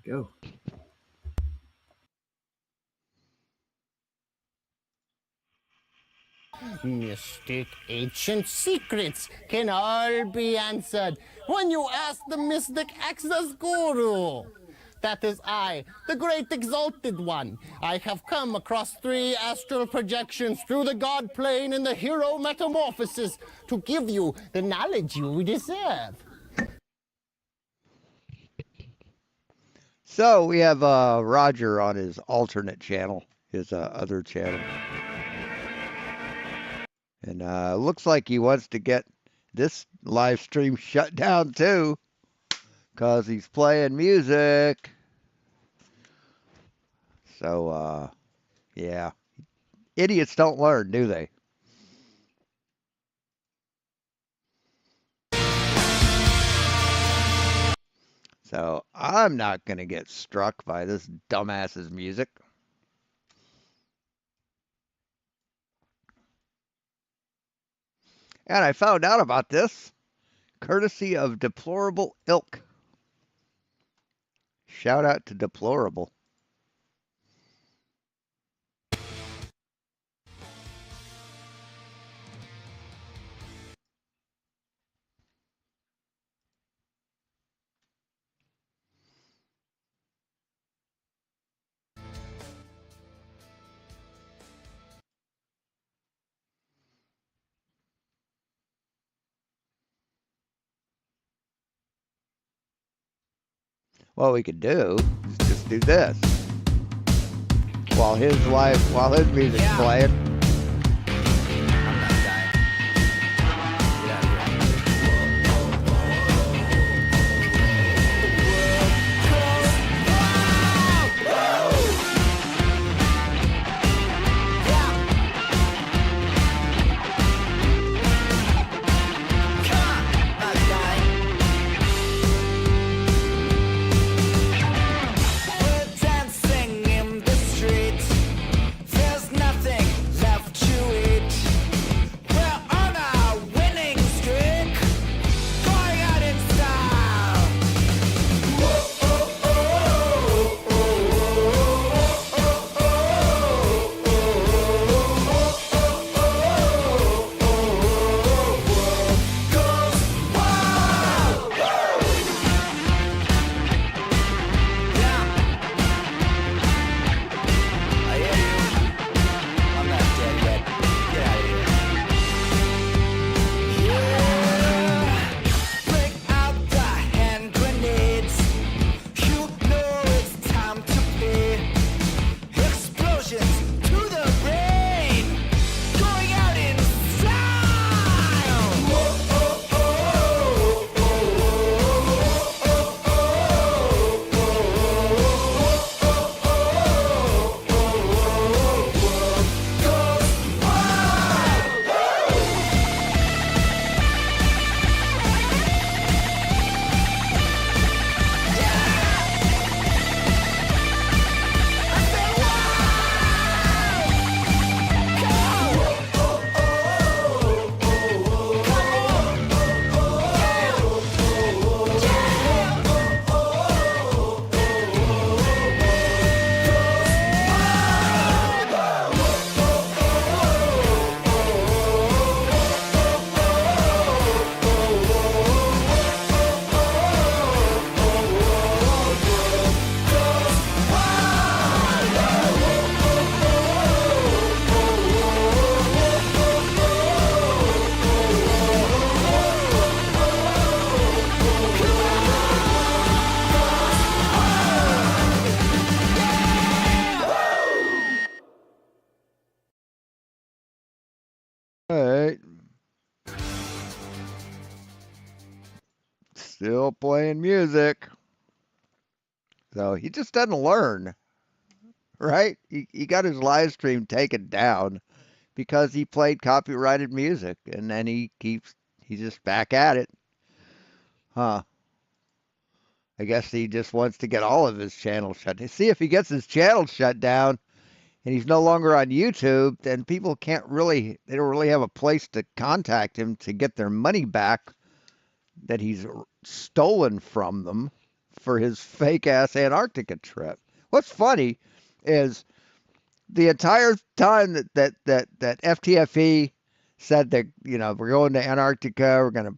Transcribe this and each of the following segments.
Go. Mystic ancient secrets can all be answered when you ask the mystic access guru. That is I, the great exalted one. I have come across 3 astral projections through the god plane and the hero metamorphosis to give you the knowledge you deserve. So we have Roger on his alternate channel, his other channel. And looks like he wants to get this live stream shut down too, because he's playing music. So, yeah. Idiots don't learn, do they? So I'm not going to get struck by this dumbass's music. And I found out about this courtesy of Deplorable Ilk. Shout out to Deplorable. What we could do is just do this while his music's playing. All right. Still playing music. So he just doesn't learn, right? He got his live stream taken down because he played copyrighted music, and then he's just back at it. Huh. I guess he just wants to get all of his channels shut down. See, if he gets his channel shut down and he's no longer on YouTube, then people they don't really have a place to contact him to get their money back that he's stolen from them for his fake ass Antarctica trip. What's funny is the entire time that FTFE said that we're going to Antarctica, we're gonna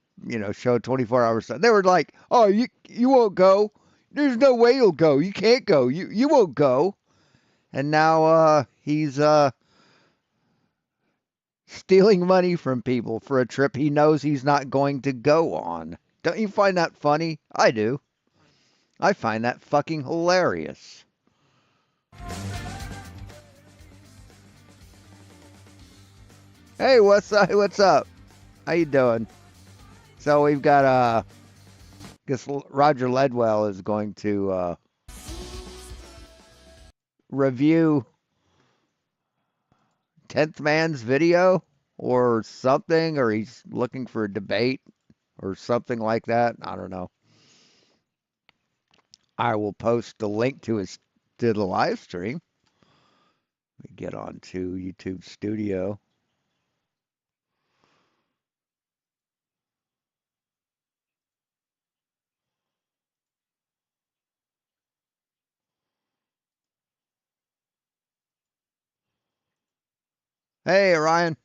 show 24 hours. They were like, oh, you won't go. There's no way you'll go. You can't go. You won't go. And now he's stealing money from people for a trip he knows he's not going to go on. Don't you find that funny? I do. I find that fucking hilarious. Hey, what's up? What's up? How you doing? So we've got guess Roger Ledwell is going to review 10th Man's video or something, or he's looking for a debate or something like that. I don't know. I will post the link to the live stream. Let me get on to YouTube Studio. Hey, Ryan.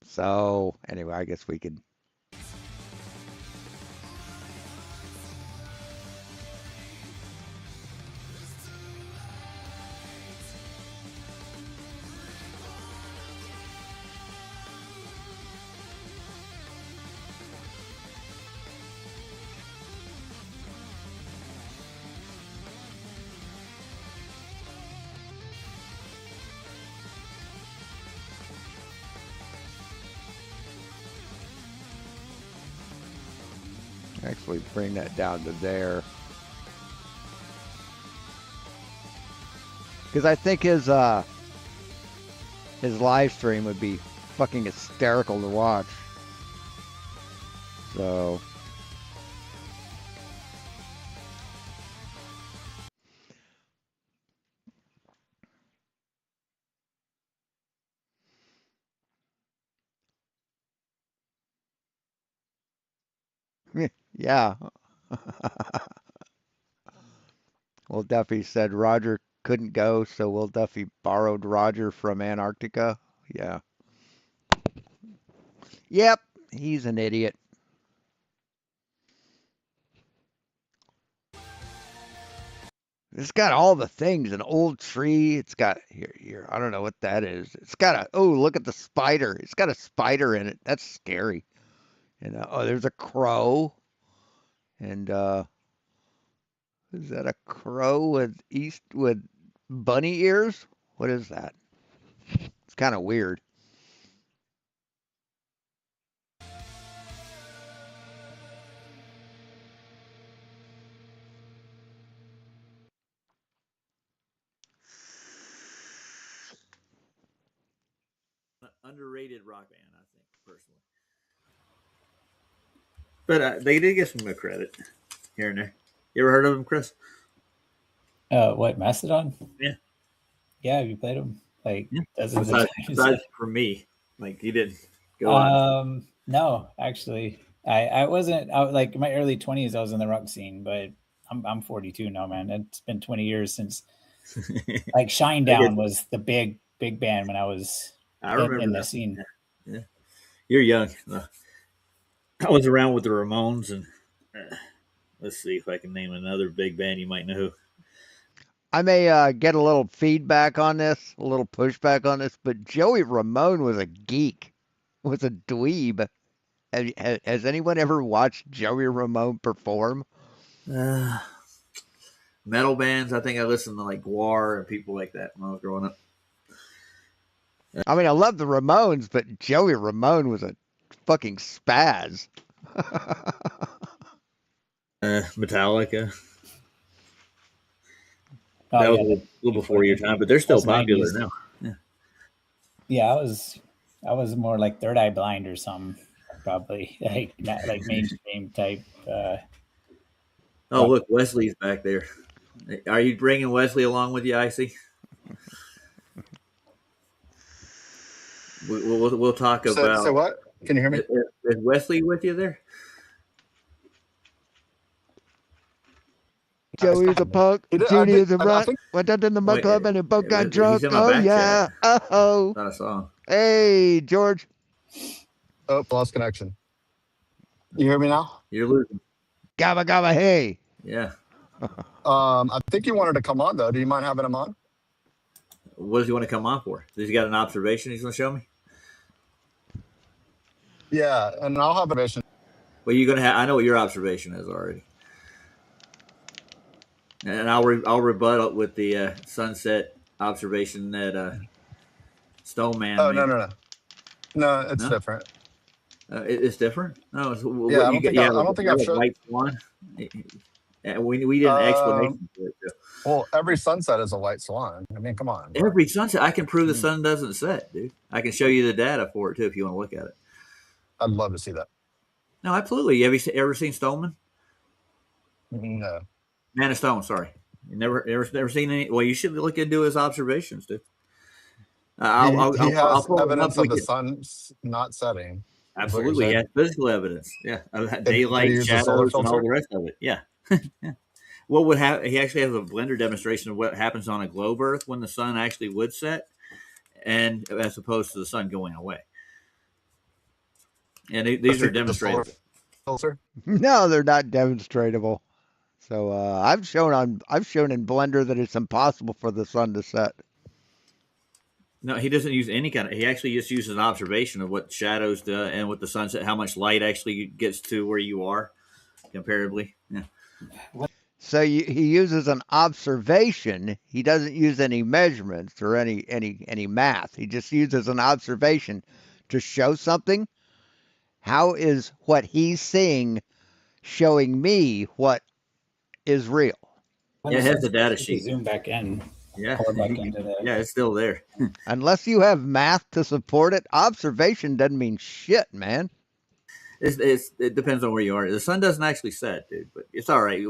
So, anyway, I guess we could. Actually bring that down to there. Because I think his live stream would be fucking hysterical to watch. So yeah. Will Duffy said Roger couldn't go, so Will Duffy borrowed Roger from Antarctica. Yeah. Yep, he's an idiot. It's got all the things, an old tree. It's got here. I don't know what that is. It's got look at the spider. It's got a spider in it. That's scary. And there's a crow. And is that a crow with bunny ears? What is that? It's kind of weird. Underrated rock band, I think, personally. But they did get some credit here and there. You ever heard of them, Chris? What, Mastodon? Yeah. Yeah, have you played them? Like Yeah. dozens of times. Besides for me, like you didn't go on. No, actually, I wasn't. Like in my early 20s, I was in the rock scene, but I'm 42 now, man. It's been 20 years since like Shinedown was the big band when I was in the scene. Yeah. You're young. I was around with the Ramones, and let's see if I can name another big band you might know. I may get a little feedback on this, a little pushback on this, but Joey Ramone was a geek, was a dweeb. Has anyone ever watched Joey Ramone perform? Metal bands. I think I listened to like Gwar and people like that when I was growing up. I mean, I love the Ramones, but Joey Ramone was a fucking spaz. Metallica. Oh, that was a little before your time, but they're still popular 90s. now. Yeah, I was more like Third Eye Blind or something. probably like not like mainstream type. Oh, look, Wesley's back there. Are you bringing Wesley along with you, Icy? We'll talk So about. what? Can you hear me? Is Wesley with you there? Joey's a punk, He did, Judy is a I runt, think. went out in the mud Wait, club and they both got he's drunk. in my Oh, back yeah. chat. Oh. Not a song. Hey, George. Oh, lost connection. You hear me now? You're losing. Gabba, gabba, hey. Yeah. I think he wanted to come on though. Do you mind having him on? What does he want to come on for? Does he got an observation he's going to show me? Yeah, and I'll have a vision. Well, you're going to have. I know what your observation is already, and I'll rebut with the sunset observation that Stone Man Oh made. no, it's No? different. It's different. No, it's, Yeah, what I you don't got? think You I, have I don't think I've a showed. white swan. And we did an Um, explanation for it. Too. well, every sunset is a white swan. I mean, come on, bro. Every sunset, I can prove the sun doesn't set, dude. I can show you the data for it too if you want to look at it. I'd love to see that. No, absolutely. Have you ever seen Stoneman? No, Man of Stone. Sorry, you never seen any. Well, you should look into his observations, dude. he I'll has pull them up. evidence We of the can sun not setting. Is what you're absolutely. He saying? has physical evidence. Yeah, Did he daylight, use the solar shadows, and all filter? the rest of it. Yeah. Yeah. What would happen? He actually has a blender demonstration of what happens on a globe Earth when the sun actually would set, and as opposed to the sun going away. And these are The solar demonstrated. filter. No, they're not demonstratable. So I've shown in Blender that it's impossible for the sun to set. No, he doesn't use any kind of. He actually just uses an observation of what shadows do and what the sunset, how much light actually gets to where you are, comparably. Yeah. So he uses an observation. He doesn't use any measurements or any math. He just uses an observation to show something. How is what he's seeing showing me what is real? Yeah, it has the data sheet. Zoom back in. Yeah, Pour back into the. yeah, it's still there. Unless you have math to support it, observation doesn't mean shit, man. It depends on where you are. The sun doesn't actually set, dude, but it's all right.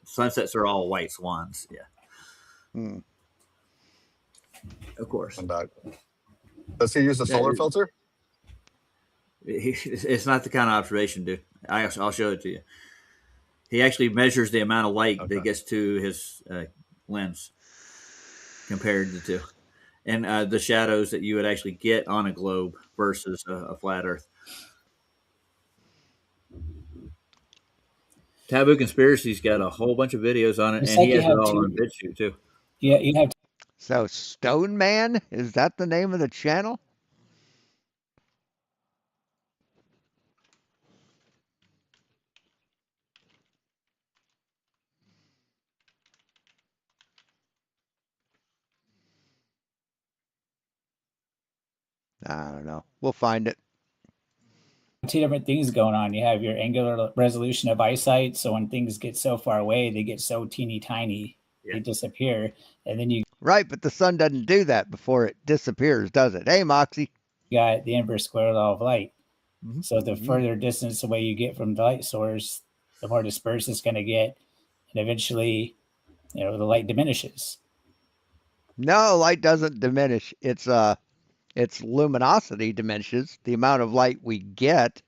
Sunsets are all white swans. Yeah, Hmm. of course. I'm back. Does he use the Yeah, solar filter? it's not the kind of observation, dude. I'll show it to you. He actually measures the amount of light that gets to his lens compared to the two, and the shadows that you would actually get on a globe versus a flat Earth. Taboo Conspiracy's got a whole bunch of videos on it, It's and like he you has it have all two. on BitChute too. Yeah, you have. So Stone Man, is that the name of the channel? I don't know. We'll find it. Two different things going on. You have your angular resolution of eyesight. So when things get so far away, they get so teeny tiny, they disappear. And then you Right, but the sun doesn't do that before it disappears, does it? Hey, Moxie. got the inverse square law of light. Mhm. So the further distance away you get from the light source, the more dispersed it's going to get. And eventually, the light diminishes. No, light doesn't diminish. Its luminosity diminishes. The amount of light we get,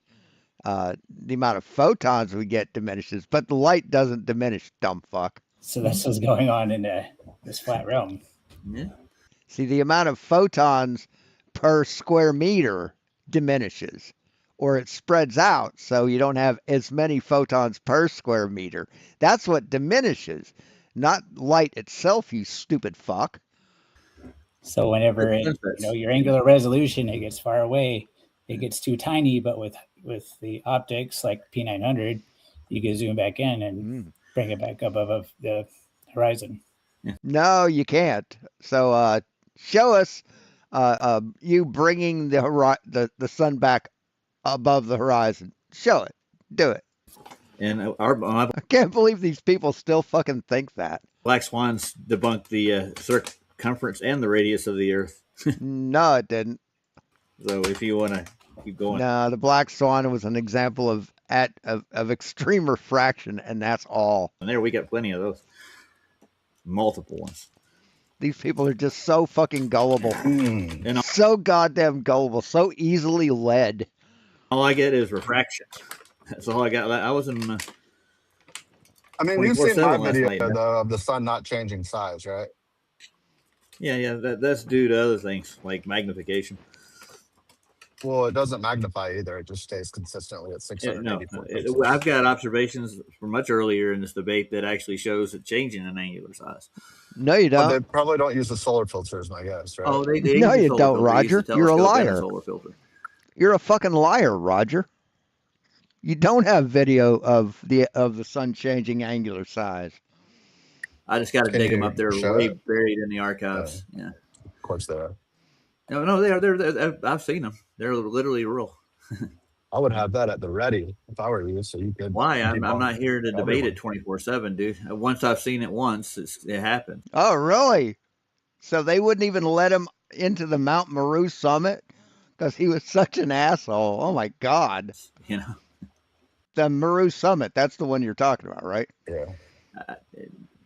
the amount of photons we get diminishes, but the light doesn't diminish, dumb fuck. So that's what's going on in this flat realm. Yeah. See, the amount of photons per square meter diminishes, or it spreads out, so you don't have as many photons per square meter. That's what diminishes, not light itself, you stupid fuck. So whenever your angular resolution, it gets far away, it gets too tiny. But with the optics like P900, you can zoom back in and bring it back up above the horizon. No, you can't. So show us you bringing the sun back above the horizon. Show it. Do it. And I can't believe these people still fucking think that. Black Swans debunked the circumference and the radius of the Earth. No, it didn't. So if you want to keep going. No, the black swan was an example of extreme refraction, and that's all. And there we got plenty of those, multiple ones. These people are just so fucking gullible, And so goddamn gullible, so easily led. all I get is refraction. That's all I got. I was in I mean, you've seen 24/7 my last video night. though of the sun not changing size, right? Yeah. That's due to other things like magnification. Well, it doesn't magnify either. It just stays consistently at No, 684 pixels. I've got observations from much earlier in this debate that actually shows it changing in angular size. No, you But they don't. probably don't use the solar filter, is my guess, right? Oh, they No, use a you solar don't, filter. They use Roger. the You're a telescope and liar. solar filter. You're a fucking liar, Roger. You don't have video of the sun changing angular size. I just got to Can dig them you up. They're show way it? buried in the Uh, archives. Yeah. of course they are. No, they are. I've seen them. They're literally real. I would have that at the ready if I were you, so you could. Why? I'm debunk not here to debate everyone. it 24/7, dude. Once I've seen it once, it happened. Oh, really? So they wouldn't even let him into the Mount Meru summit because he was such an asshole. Oh my God. You know. The Meru summit, that's the one you're talking about, right? Yeah. Uh,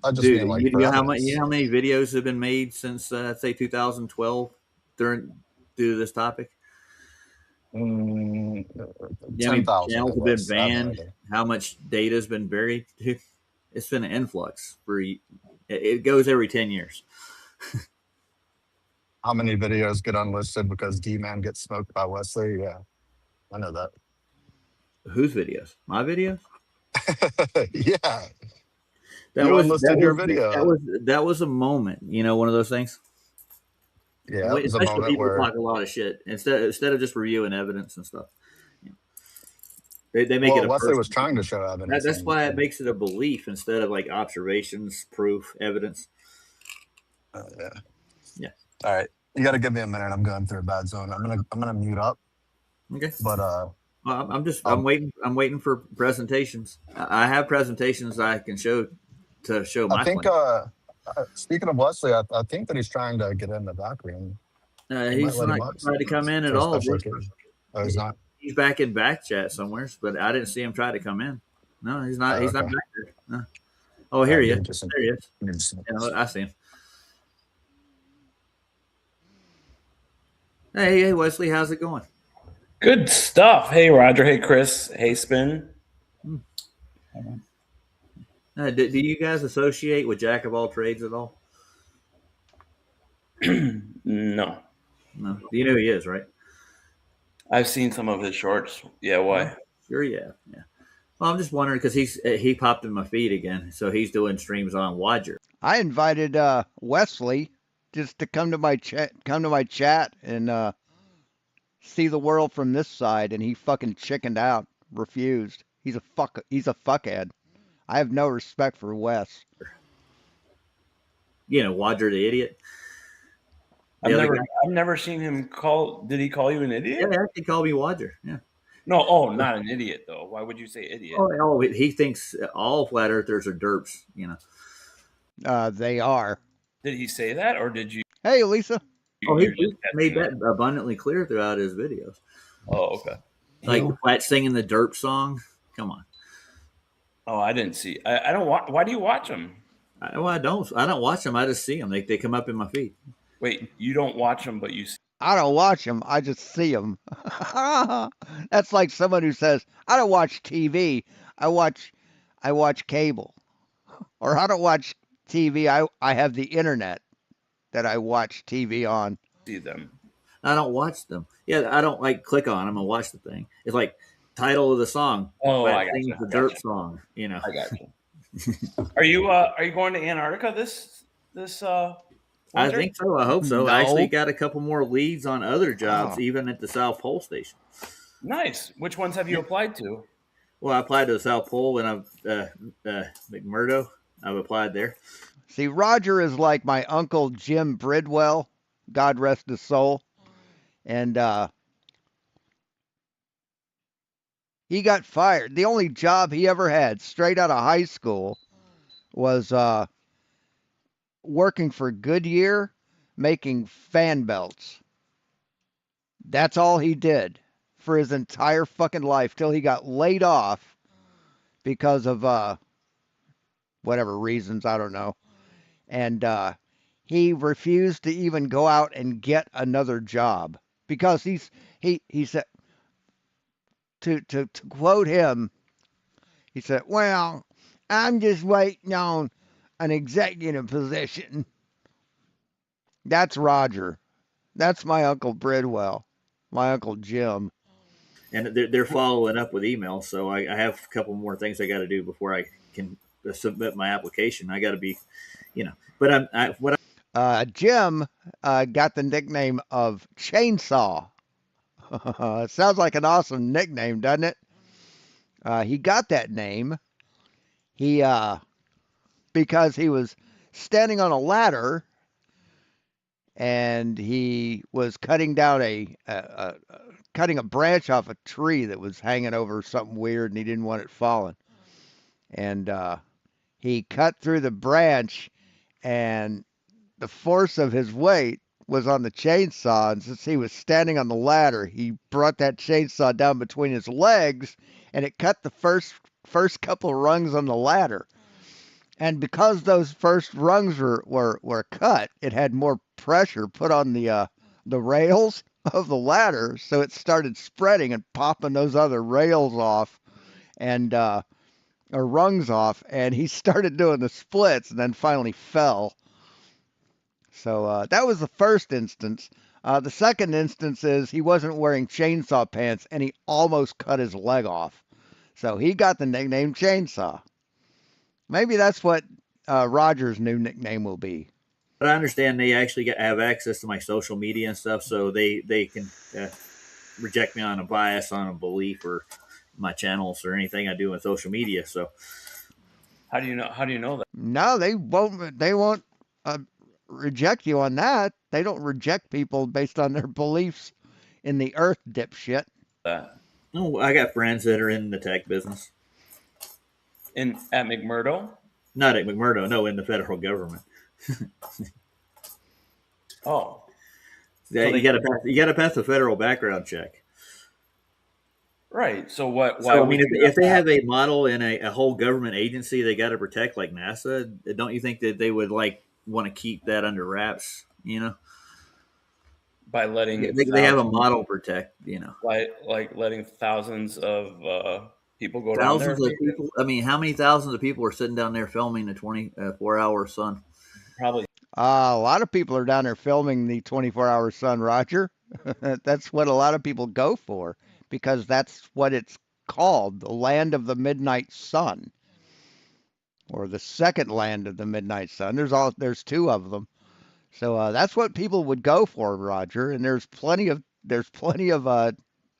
I just Dude, mean like you for know evidence. how many videos have been made since say 2012 due to this topic? You know how many 10,000 channels at have been least. I have no banned? idea. How much data has been buried? Dude, it's been an influx for it goes every 10 years. How many videos get unlisted because D-Man gets smoked by Wesley? Yeah, I know that. Whose videos? My videos? Yeah, That you was unlisted your video. that was a moment, one of those things. Yeah, it was a Especially moment people where, talk a lot of shit instead of just reviewing evidence and stuff. They make it well, a Wesley was personal trying to thing. show evidence. That's why it makes it a belief instead of like observations, proof, evidence. Yeah. Yeah. All right, you got to give me a minute. I'm going through a bad zone. I'm gonna mute up. Okay. But Well, I'm waiting for presentations. I have presentations I can show to show I my think claim. speaking of Wesley, I think that he's trying to get in the back room. We might He's let him not up trying to come in at for a all, special dude. occasion. Oh, he's not. He's back in back chat somewhere, but I didn't see him try to come in. No, he's not. Oh, He's not okay. back there. No. Oh, here he is. There he is. Give me just a Yeah, I see him. Hey, Wesley, how's it going? Good stuff. Hey, Roger. Hey, Chris. Hey, Spin. Do you guys associate with Jack of all trades at all? No. No. Do you know who he is, right? I've seen some of his shorts. Yeah, why? Sure, yeah. Well, I'm just wondering because he popped in my feed again, so he's doing streams on Woger. I invited Wesley just to come to my chat and see the world from this side, and he fucking chickened out, refused. He's a fuckhead. I have no respect for Wes. Woger the idiot. I've never seen him call. Did he call you an idiot? Yeah, he called me Woger. Yeah. No, not an idiot though. Why would you say idiot? Oh, he thinks all flat earthers are derps. They are. Did he say that, or did you? Hey, Lisa. He made that abundantly clear throughout his videos. Oh, okay. Like Flat singing the derp song. Come on. Oh, I didn't see. I don't watch. Why do you watch them? I don't watch them. I just see them. They come up in my feed. Wait, you don't watch them, but you see. I don't watch them. I just see them. That's like someone who says, "I don't watch TV. I watch cable," or "I don't watch TV. I have the internet that I watch TV on." See them. I don't watch them. Yeah, I don't like click on them and watch the thing. It's like title of the song. Oh, Flat I got sings you. the derp song. I got you. Are you going to Antarctica this I winter? think so. I hope so. No. I actually got a couple more leads on other jobs, even at the South Pole station. Nice. Which ones have you applied to? Well, I applied to the South Pole and McMurdo. I've applied there. See, Roger is like my uncle Jim Bridwell, God rest his soul, and he got fired. The only job he ever had, straight out of high school, was working for Goodyear, making fan belts. That's all he did for his entire fucking life till he got laid off because of whatever reasons, I don't know. And he refused to even go out and get another job because he said, to quote him, he said, "Well, I'm just waiting on an executive position." That's Roger. That's my Uncle Bridwell, my Uncle Jim. And they're following up with email. So I have a couple more things I got to do before I can submit my application. I got to be, But Jim got the nickname of Chainsaw. Sounds like an awesome nickname, doesn't it? He got that name. He because he was standing on a ladder and he was cutting down cutting a branch off a tree that was hanging over something weird, and he didn't want it falling. And he cut through the branch, and the force of his weight was on the chainsaw. And since he was standing on the ladder, he brought that chainsaw down between his legs, and it cut the first couple rungs on the ladder. And because those first rungs were cut, it had more pressure put on the rails of the ladder, so it started spreading and popping those other rails off and or rungs off, and he started doing the splits and then finally fell. So that was the first instance. The second instance is he wasn't wearing chainsaw pants and he almost cut his leg off. So he got the nickname Chainsaw. Maybe that's what Roger's new nickname will be. But I understand they actually have access to my social media and stuff, so they can reject me on a bias, on a belief, or my channels or anything I do on social media. So how do you know that? No, they won't reject you on that. They don't reject people based on their beliefs in the earth, dipshit. Oh, I got friends that are in the tech business. At McMurdo? Not at McMurdo, no, in the federal government. Oh, yeah, so you got to pass the federal background check. Right. So what? Why? So, I mean, if they have a model in a whole government agency they got to protect, like NASA, don't you think that they would want to keep that under wraps? By letting they have a model protect, like letting thousands of people go thousands down there. Of people. I mean, how many thousands of people are sitting down there filming the 24-hour sun? Probably. A lot of people are down there filming the 24-hour sun, Roger. That's what a lot of people go for, because that's what it's called, the land of the midnight sun, or the second land of the midnight sun. There's two of them. So that's what people would go for, Roger. And there's plenty of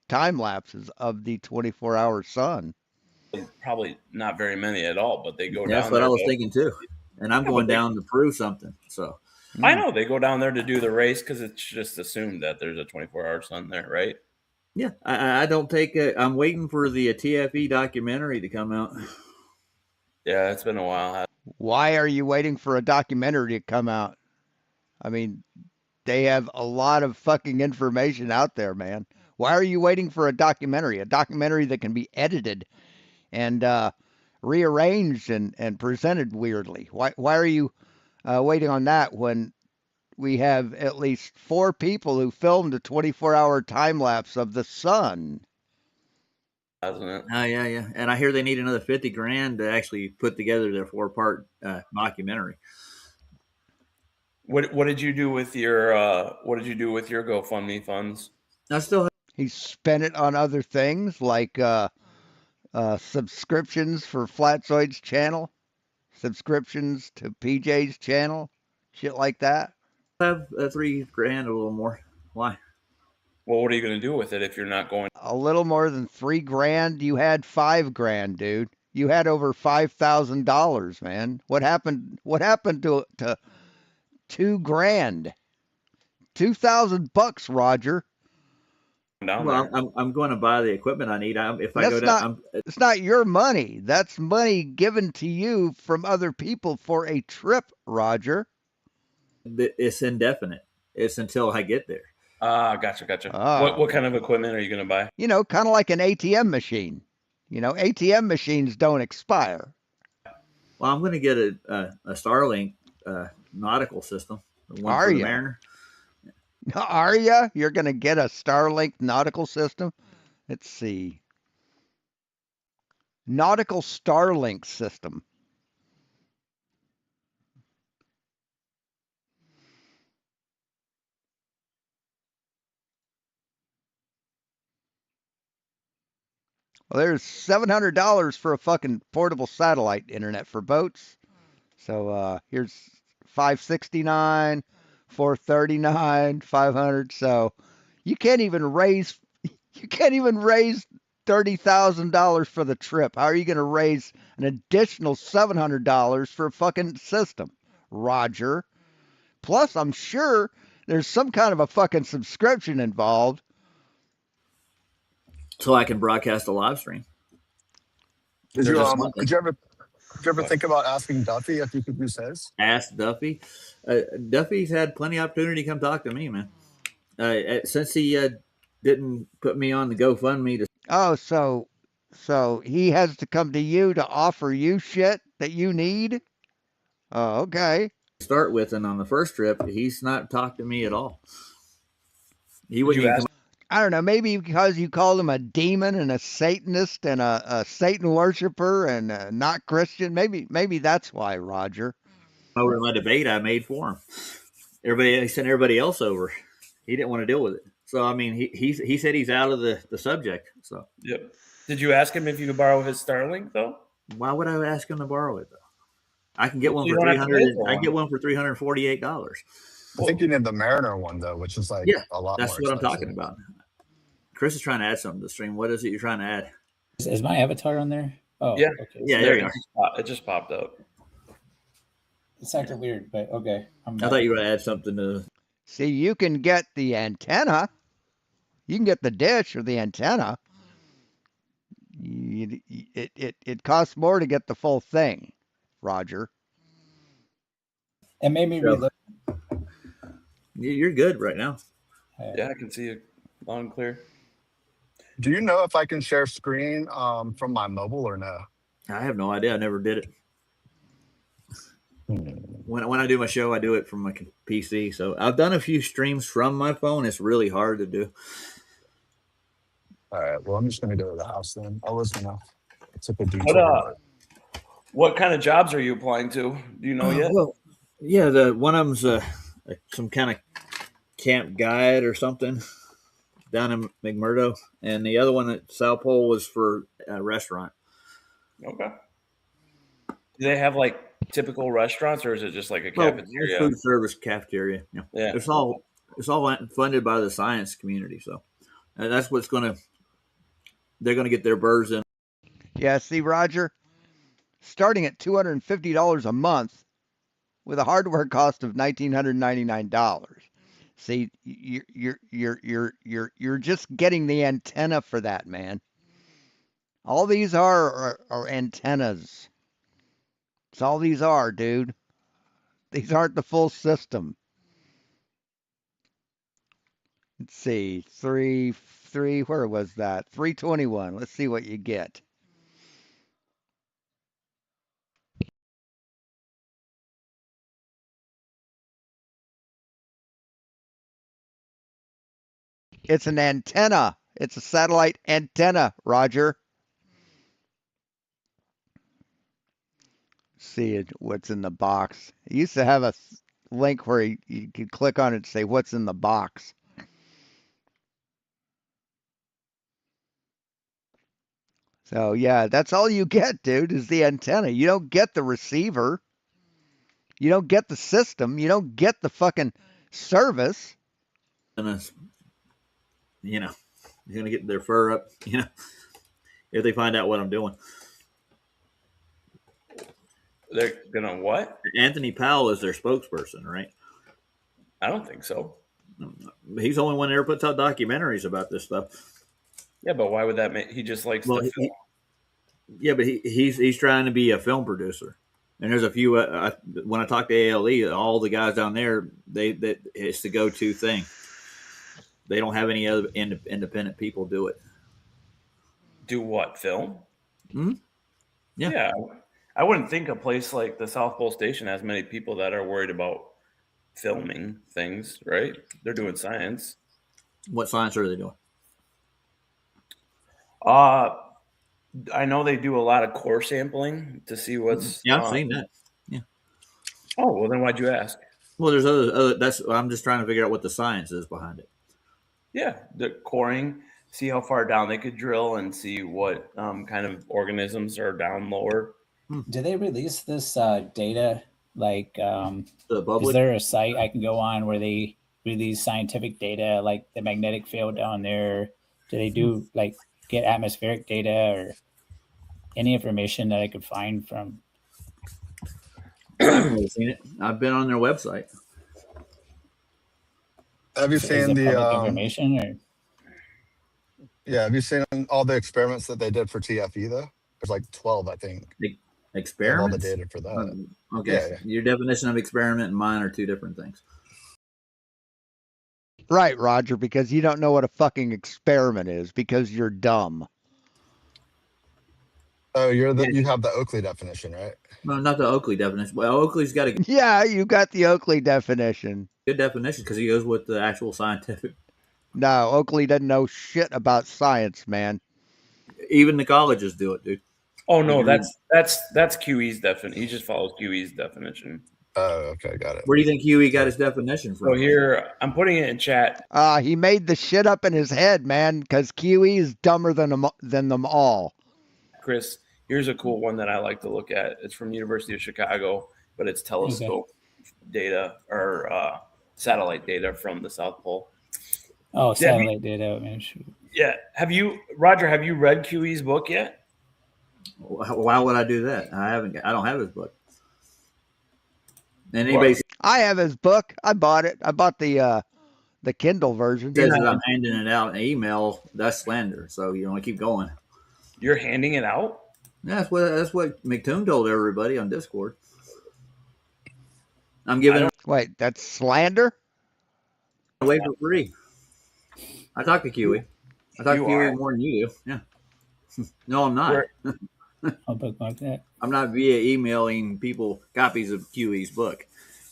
time lapses of the 24-hour sun. Probably not very many at all, but they go down. That's what I was thinking too. And I'm going down to prove something. So I know they go down there to do the race because it's just assumed that there's a 24-hour sun there, right? Yeah, I don't take I'm waiting for the TFE documentary to come out. Yeah, it's been a while. Why are you waiting for a documentary to come out? I mean, they have a lot of fucking information out there, man. Why are you waiting for a documentary? A documentary that can be edited and rearranged and presented weirdly. Why are you waiting on that when we have at least 4 people who filmed a 24-hour time lapse of the sun? Hasn't it? Yeah. And I hear they need another $50,000 to actually put together their 4-part documentary. What did you do with your GoFundMe funds? I still have. He spent it on other things like subscriptions for Flatzoid's channel, subscriptions to PJ's channel, shit like that. I have $3,000, a little more. Why? Well, what are you going to do with it if you're not going? A little more than $3,000. You had $5,000, dude. You had over $5,000, man. What happened? What happened to $2,000? $2,000, Roger. Well, I'm going to buy the equipment I need. It's not your money. That's money given to you from other people for a trip, Roger. It's indefinite. It's until I get there. Gotcha. Ah. What kind of equipment are you going to buy? Kind of like an ATM machine. ATM machines don't expire. Well, I'm going to get a Starlink nautical system, the one Are for the you? Mariner. Are you? You're going to get a Starlink nautical system? Let's see. Nautical Starlink system. Well, there's $700 for a fucking portable satellite internet for boats. So here's 569, 439, 500. So you can't even raise $30,000 for the trip. How are you going to raise an additional $700 for a fucking system, Roger? Plus, I'm sure there's some kind of a fucking subscription involved. So I can broadcast a live stream. Did There's you a smart did you ever think about asking Duffy if you could use his? Ask Duffy. Duffy's had plenty of opportunity to come talk to me, man. Since he didn't put me on the GoFundMe to Oh, so he has to come to you to offer you shit that you need? Oh, okay. start with, and on the first trip, he's not talked to me at all. He Did wouldn't you even ask? come. I don't know, maybe because you called him a demon and a Satanist and a Satan worshiper and not Christian. Maybe that's why, Roger. Over to my debate I made for him. He sent everybody else over. He didn't want to deal with it. So I mean, he said he's out of the subject. So Yep. Did you ask him if you could borrow his Starlink though? why would I ask him to borrow it though? I can get one You for don't have to pay for I can get one. one for $348. I think you need the Mariner one though, which is like Yeah, a lot that's more what I'm talking expensive. about. Chris is trying to add something to the stream. What is it you're trying to add? Is my avatar on there? Oh, Yeah. okay. Yeah, there you are. It just popped up. It's acting weird, but okay. I thought you were going to add something to. See, you can get the antenna. You can get the dish or the antenna. It costs more to get the full thing, Roger. It made me So- relook. You're good right now. Yeah, I can see it loud and clear. Do you know if I can share screen from my mobile or no? I have no idea. I never did it. When I do my show, I do it from my PC. So I've done a few streams from my phone. It's really hard to do. All right. Well, I'm just going to go to the house then. I'll listen now. It's like a detour. What kind of jobs are you applying to? Do you know yet? Well, yeah, the one of them's some kind of camp guide or something down in McMurdo, and the other one at South Pole was for a restaurant. Okay. Do they have like typical restaurants, or is it just like a cafeteria? Food service cafeteria. Yeah. It's all funded by the science community. So that's what's they're going to get their birds in. Yeah, see, Roger, starting at $250 a month with a hardware cost of $1,999. See, you're just getting the antenna for that, man. All these are antennas. That's all these are, dude. These aren't the full system. Let's see, three. Where was that? 321. Let's see what you get. It's an antenna. It's a satellite antenna, Roger. See what's in the box. It used to have a link where you could click on it and say what's in the box. So yeah, that's all you get, dude, is the antenna. You don't get the receiver. You don't get the system. You don't get the fucking service. And you're going to get their fur up, if they find out what I'm doing. They're gonna what? Anthony Powell is their spokesperson, right? I don't think so. He's the only one that ever puts out documentaries about this stuff. Yeah, but why would that make? He just likes the film. Yeah, but he's trying to be a film producer, and there's a few. When I talk to ALE, all the guys down there, that it's the go-to thing. they don't have any other independent people do it. Do what? Film? Hmm? Yeah. Yeah. I wouldn't think a place like the South Pole Station has many people that are worried about filming things, right? They're doing science. What science are they doing? Uh, I know they do a lot of core sampling to see what's. Yeah, I've seen that. Yeah. Oh, well, then why'd you ask? Well, there's other. That's. I'm just trying to figure out what the science is behind it. Yeah, the coring, see how far down they could drill and see what kind of organisms are down lower. Do they release this data? Like, To the is public. there a site I can go on where they release scientific data, like the magnetic field down there? Do they do like get atmospheric data or any information that I could find from? I've never seen it. I've been on their website. Have you Is seen it the public information or? yeah, have you seen all the experiments that they did for TFE though? There's like 12, I think. They have all the Experiments. data for that. Okay. Yeah, yeah. Your definition of experiment and mine are two different things. Right, Roger, because you don't know what a fucking experiment is because you're dumb. Oh, you have the Oakley definition, right? No, not the Oakley definition. Well, Oakley's got a Yeah, you got the Oakley definition. good definition because he goes with the actual scientific. No, Oakley doesn't know shit about science, man. Even the colleges do it, dude. Oh no, that's QE's definition. He just follows QE's definition. Oh, okay, got it. Where do you think Huey got his definition from? So here, I'm putting it in chat. He made the shit up in his head, man, because QE is dumber than them all. Chris, here's a cool one that I like to look at. It's from University of Chicago, but it's telescope data or satellite data from the South Pole. Oh, satellite data. Man, yeah. Have you read QE's book yet? Why would I do that? I don't have his book. And anybody I have his book. I bought it. I bought the Kindle version. says that I'm handing it out in email, that's slander. So you want to keep going. You're handing it out? That's what McToon told everybody on Discord. I'm giving it Wait, that's slander? away for free. I talk to QE. I talk to QE more than you do. Yeah. No, I'm not. I'll bookmark that. I'm not via emailing people copies of QE's book.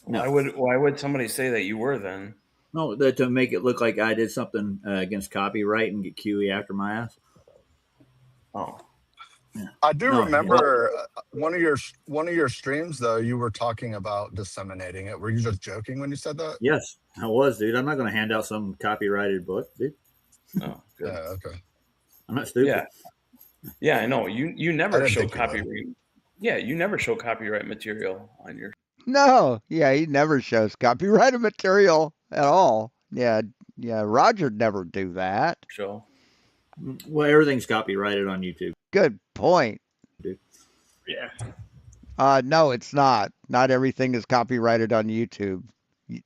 No. Why would somebody say that you were then? No, to make it look like I did something against copyright and get QE after my ass. Oh, yeah. I do remember one of your streams though. You were talking about disseminating it. Were you just joking when you said that? Yes, I was, dude. I'm not going to hand out some copyrighted book, dude. Oh, good. Yeah, okay. I'm not stupid. Yeah. Yeah, I know. You never show copyright. Yeah, you never show copyright material on your. No, yeah, he never shows copyrighted material at all. Yeah, Roger never do that. Show. Well, everything's copyrighted on YouTube. Good point. Dude. Yeah. No, it's not. Not everything is copyrighted on YouTube.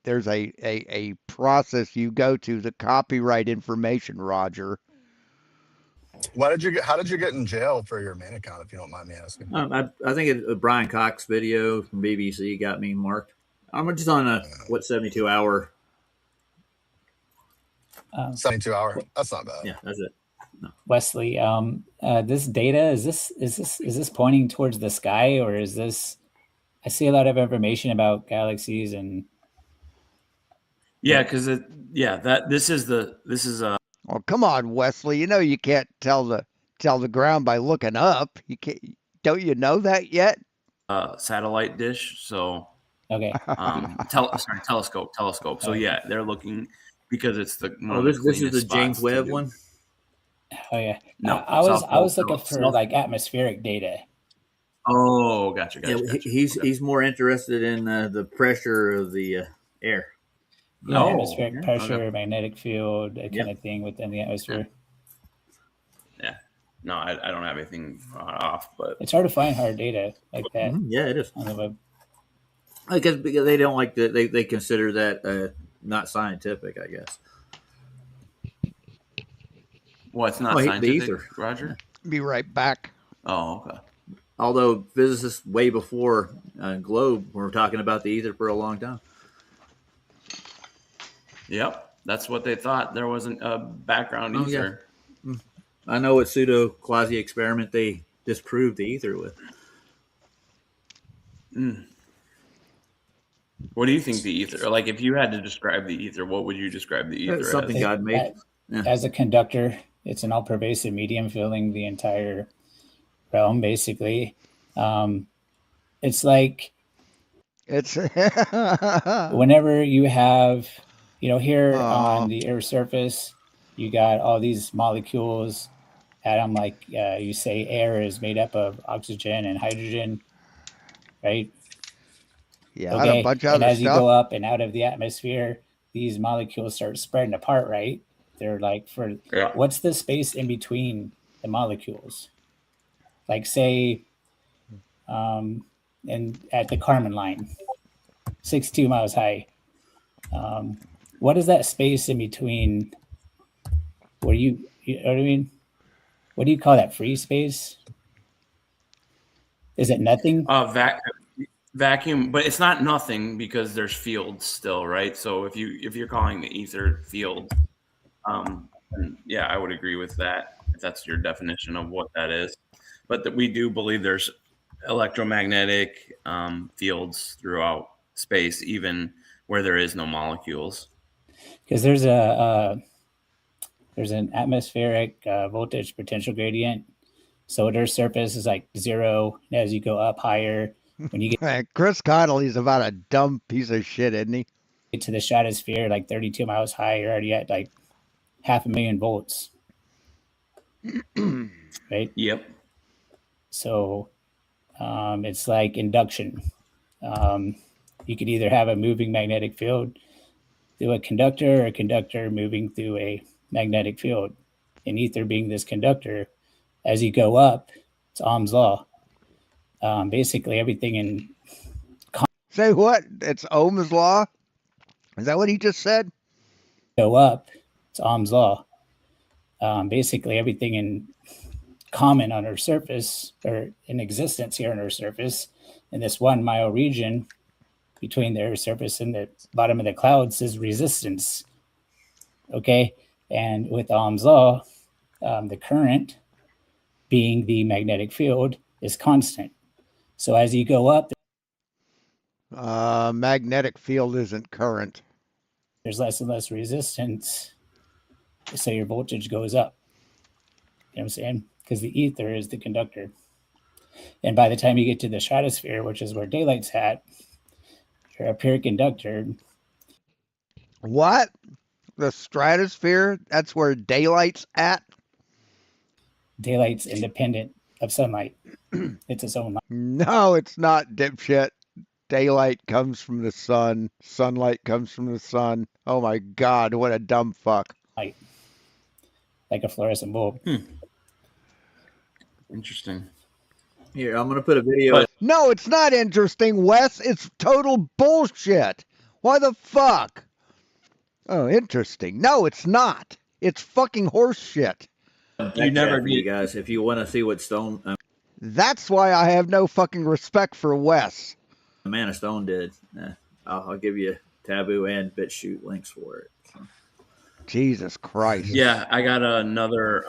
There's a process you go to copyright information, Roger. How did you get in jail for your main account, if you don't mind me asking? I think a Brian Cox video from BBC got me marked. I'm just on a 72 hour. 72 hour. That's not bad. Yeah, that's it. No. Wesley, this data is this pointing towards the sky, or is this? I see a lot of information about galaxies and. Yeah, because this is Oh, come on, Wesley. You know you can't tell the ground by looking up. You can't. Don't you know that yet? Satellite dish. So okay. Telescope. So yeah, they're looking because it's the. This is the James Webb one. Oh yeah. No, I was looking for like atmospheric data. Oh, gotcha. Yeah, he's more interested in the pressure of the air. Atmospheric pressure, magnetic field, that kind of thing within the atmosphere. Yeah. No, I don't have anything off, but it's hard to find hard data like that. Yeah, it is on the web. because they don't like they consider that not scientific, I guess. Well, it's not scientific, Roger. Be right back. Oh, okay. Although physicists way before Globe were talking about the ether for a long time. Yep. That's what they thought. There wasn't a background ether. Yeah. I know what pseudo quasi experiment they disproved the ether with. What do you think the ether? Like, if you had to describe the ether, what would you describe the ether It's something as? God made. As a conductor, it's an all-pervasive medium filling the entire realm, basically. It's like It's whenever you have, here on the Earth's surface, you got all these molecules, atom, like you say air is made up of oxygen and hydrogen, right? yeah, and a Okay. bunch of And other as you stuff. go up and out of the atmosphere, these molecules start spreading apart, right? They're like, what's the space in between the molecules? Like, say, and at the Kármán line, 62 miles high. What is that space in between? Where you know what I mean? What do you call that? Free space? Is it nothing? Vacuum, but it's not nothing because there's fields still, right? So if you're calling the ether field, yeah, I would agree with that if that's your definition of what that is. But we do believe there's electromagnetic fields throughout space, even where there is no molecules. Because there's an atmospheric voltage potential gradient. So Earth's surface is like 0. And as you go up higher, when you get Chris Connolly's about a dumb piece of shit, isn't he? to the stratosphere, like 32 miles high, you're already at like 500,000 volts. Right? Yep. So it's like induction. You could either have a moving magnetic field through a conductor or a conductor moving through a magnetic field. And ether being this conductor, as you go up, it's Ohm's law. Basically, everything in Say what? It's Ohm's law? Is that what he just said? Go up, it's Ohm's law. Basically, everything in common on our surface, or in existence here on our surface, in this 1 mile region between the Earth's surface and the bottom of the clouds, is resistance. Okay, and with Ohm's law, the current, being the magnetic field, is constant. So as you go up, magnetic field isn't current. there's less and less resistance, so your voltage goes up. You know what I'm saying? Because the ether is the conductor. And by the time you get to the stratosphere, which is where daylight's at, you're a pure conductor. What? The stratosphere? That's where daylight's at? Daylight's independent of sunlight. It's its own light. No, it's not, dipshit. Daylight comes from the sun. Sunlight comes from the sun. Oh my God, what a dumb fuck. Light. Like a fluorescent bulb. Interesting. Here, I'm going to put a video. No, it's not interesting, Wes. It's total bullshit. Why the fuck? Oh, interesting. No, it's not. It's fucking horse shit. You never you guys, if you want to see what Stone, That's why I have no fucking respect for Wes. Man of Stone did. I'll give you Taboo and BitChute links for it. So. Jesus Christ. Yeah, I got another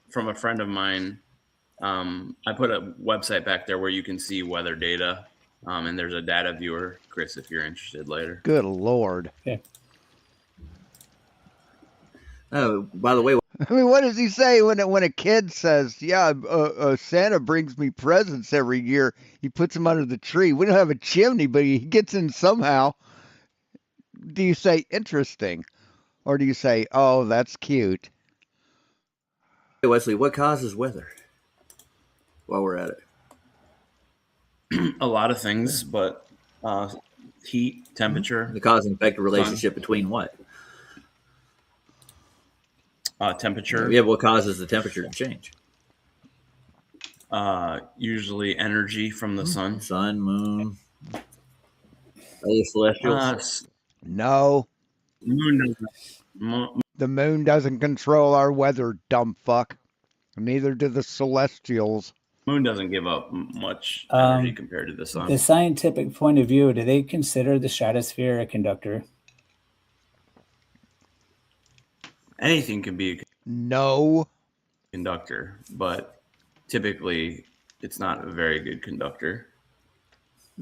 from a friend of mine. I put a website back there where you can see weather data, and there's a data viewer, Chris, if you're interested later. Good Lord. Okay. Oh, by the way, I mean, what does he say when a kid says, "Yeah, Santa brings me presents every year. He puts them under the tree. We don't have a chimney, but he gets in somehow." Do you say interesting, or do you say, "Oh, that's cute"? Hey Wesley, what causes weather? While we're at it, a lot of things, but heat, temperature, the cause and effect relationship between what? Temperature. Yeah, what causes the temperature to change? Usually energy from the sun. Sun, moon, other celestials. No. Moon The moon doesn't control our weather, dumb fuck. Neither do the celestials. Moon doesn't give up much energy compared to the sun. The scientific point of view, do they consider the stratosphere a conductor? Anything can be a No. conductor, but typically it's not a very good conductor.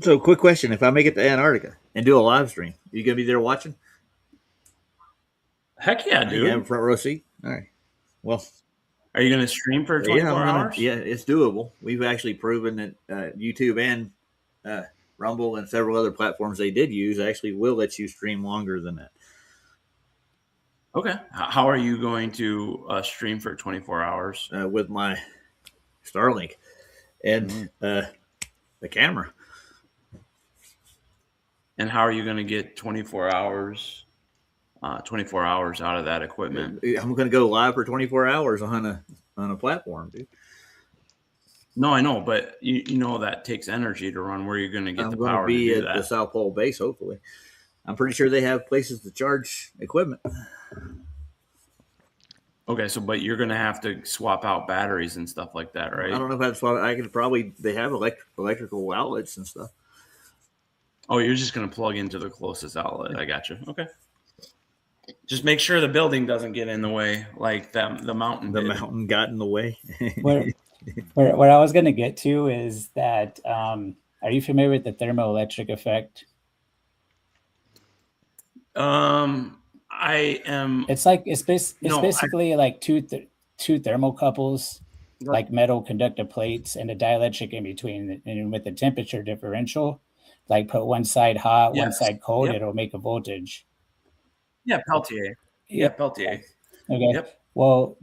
So, quick question: if I make it to Antarctica and do a live stream, you gonna be there watching? Heck yeah, dude! You have a front row seat. All right. Well, are you gonna stream for 24 hours? Yeah, it's doable. We've actually proven that YouTube and Rumble and several other platforms they did use actually will let you stream longer than that. Okay. How are you going to stream for 24 hours? With my Starlink and the camera. And how are you going to get 24 hours out of that equipment? I'm going to go live for 24 hours on a platform, dude. No, I know, but you know that takes energy to run. Where are you going to get the power to be to do at that? The South Pole base, hopefully. I'm pretty sure they have places to charge equipment. Okay, but you're going to have to swap out batteries and stuff like that, right? I don't know if that's what I could probably. They have electrical outlets and stuff. Oh, you're just going to plug into the closest outlet. I got you. Okay. Just make sure the building doesn't get in the way, like the mountain. The mountain got in the way. Where I was going to get to is that, are you familiar with the thermoelectric effect? I am. It's basically like two thermocouples, like metal conductive plates, and a dielectric in between. And with the temperature differential, like put one side hot, one side cold, it'll make a voltage. Yeah, Peltier. Yeah, Peltier. Okay. Yep. Well,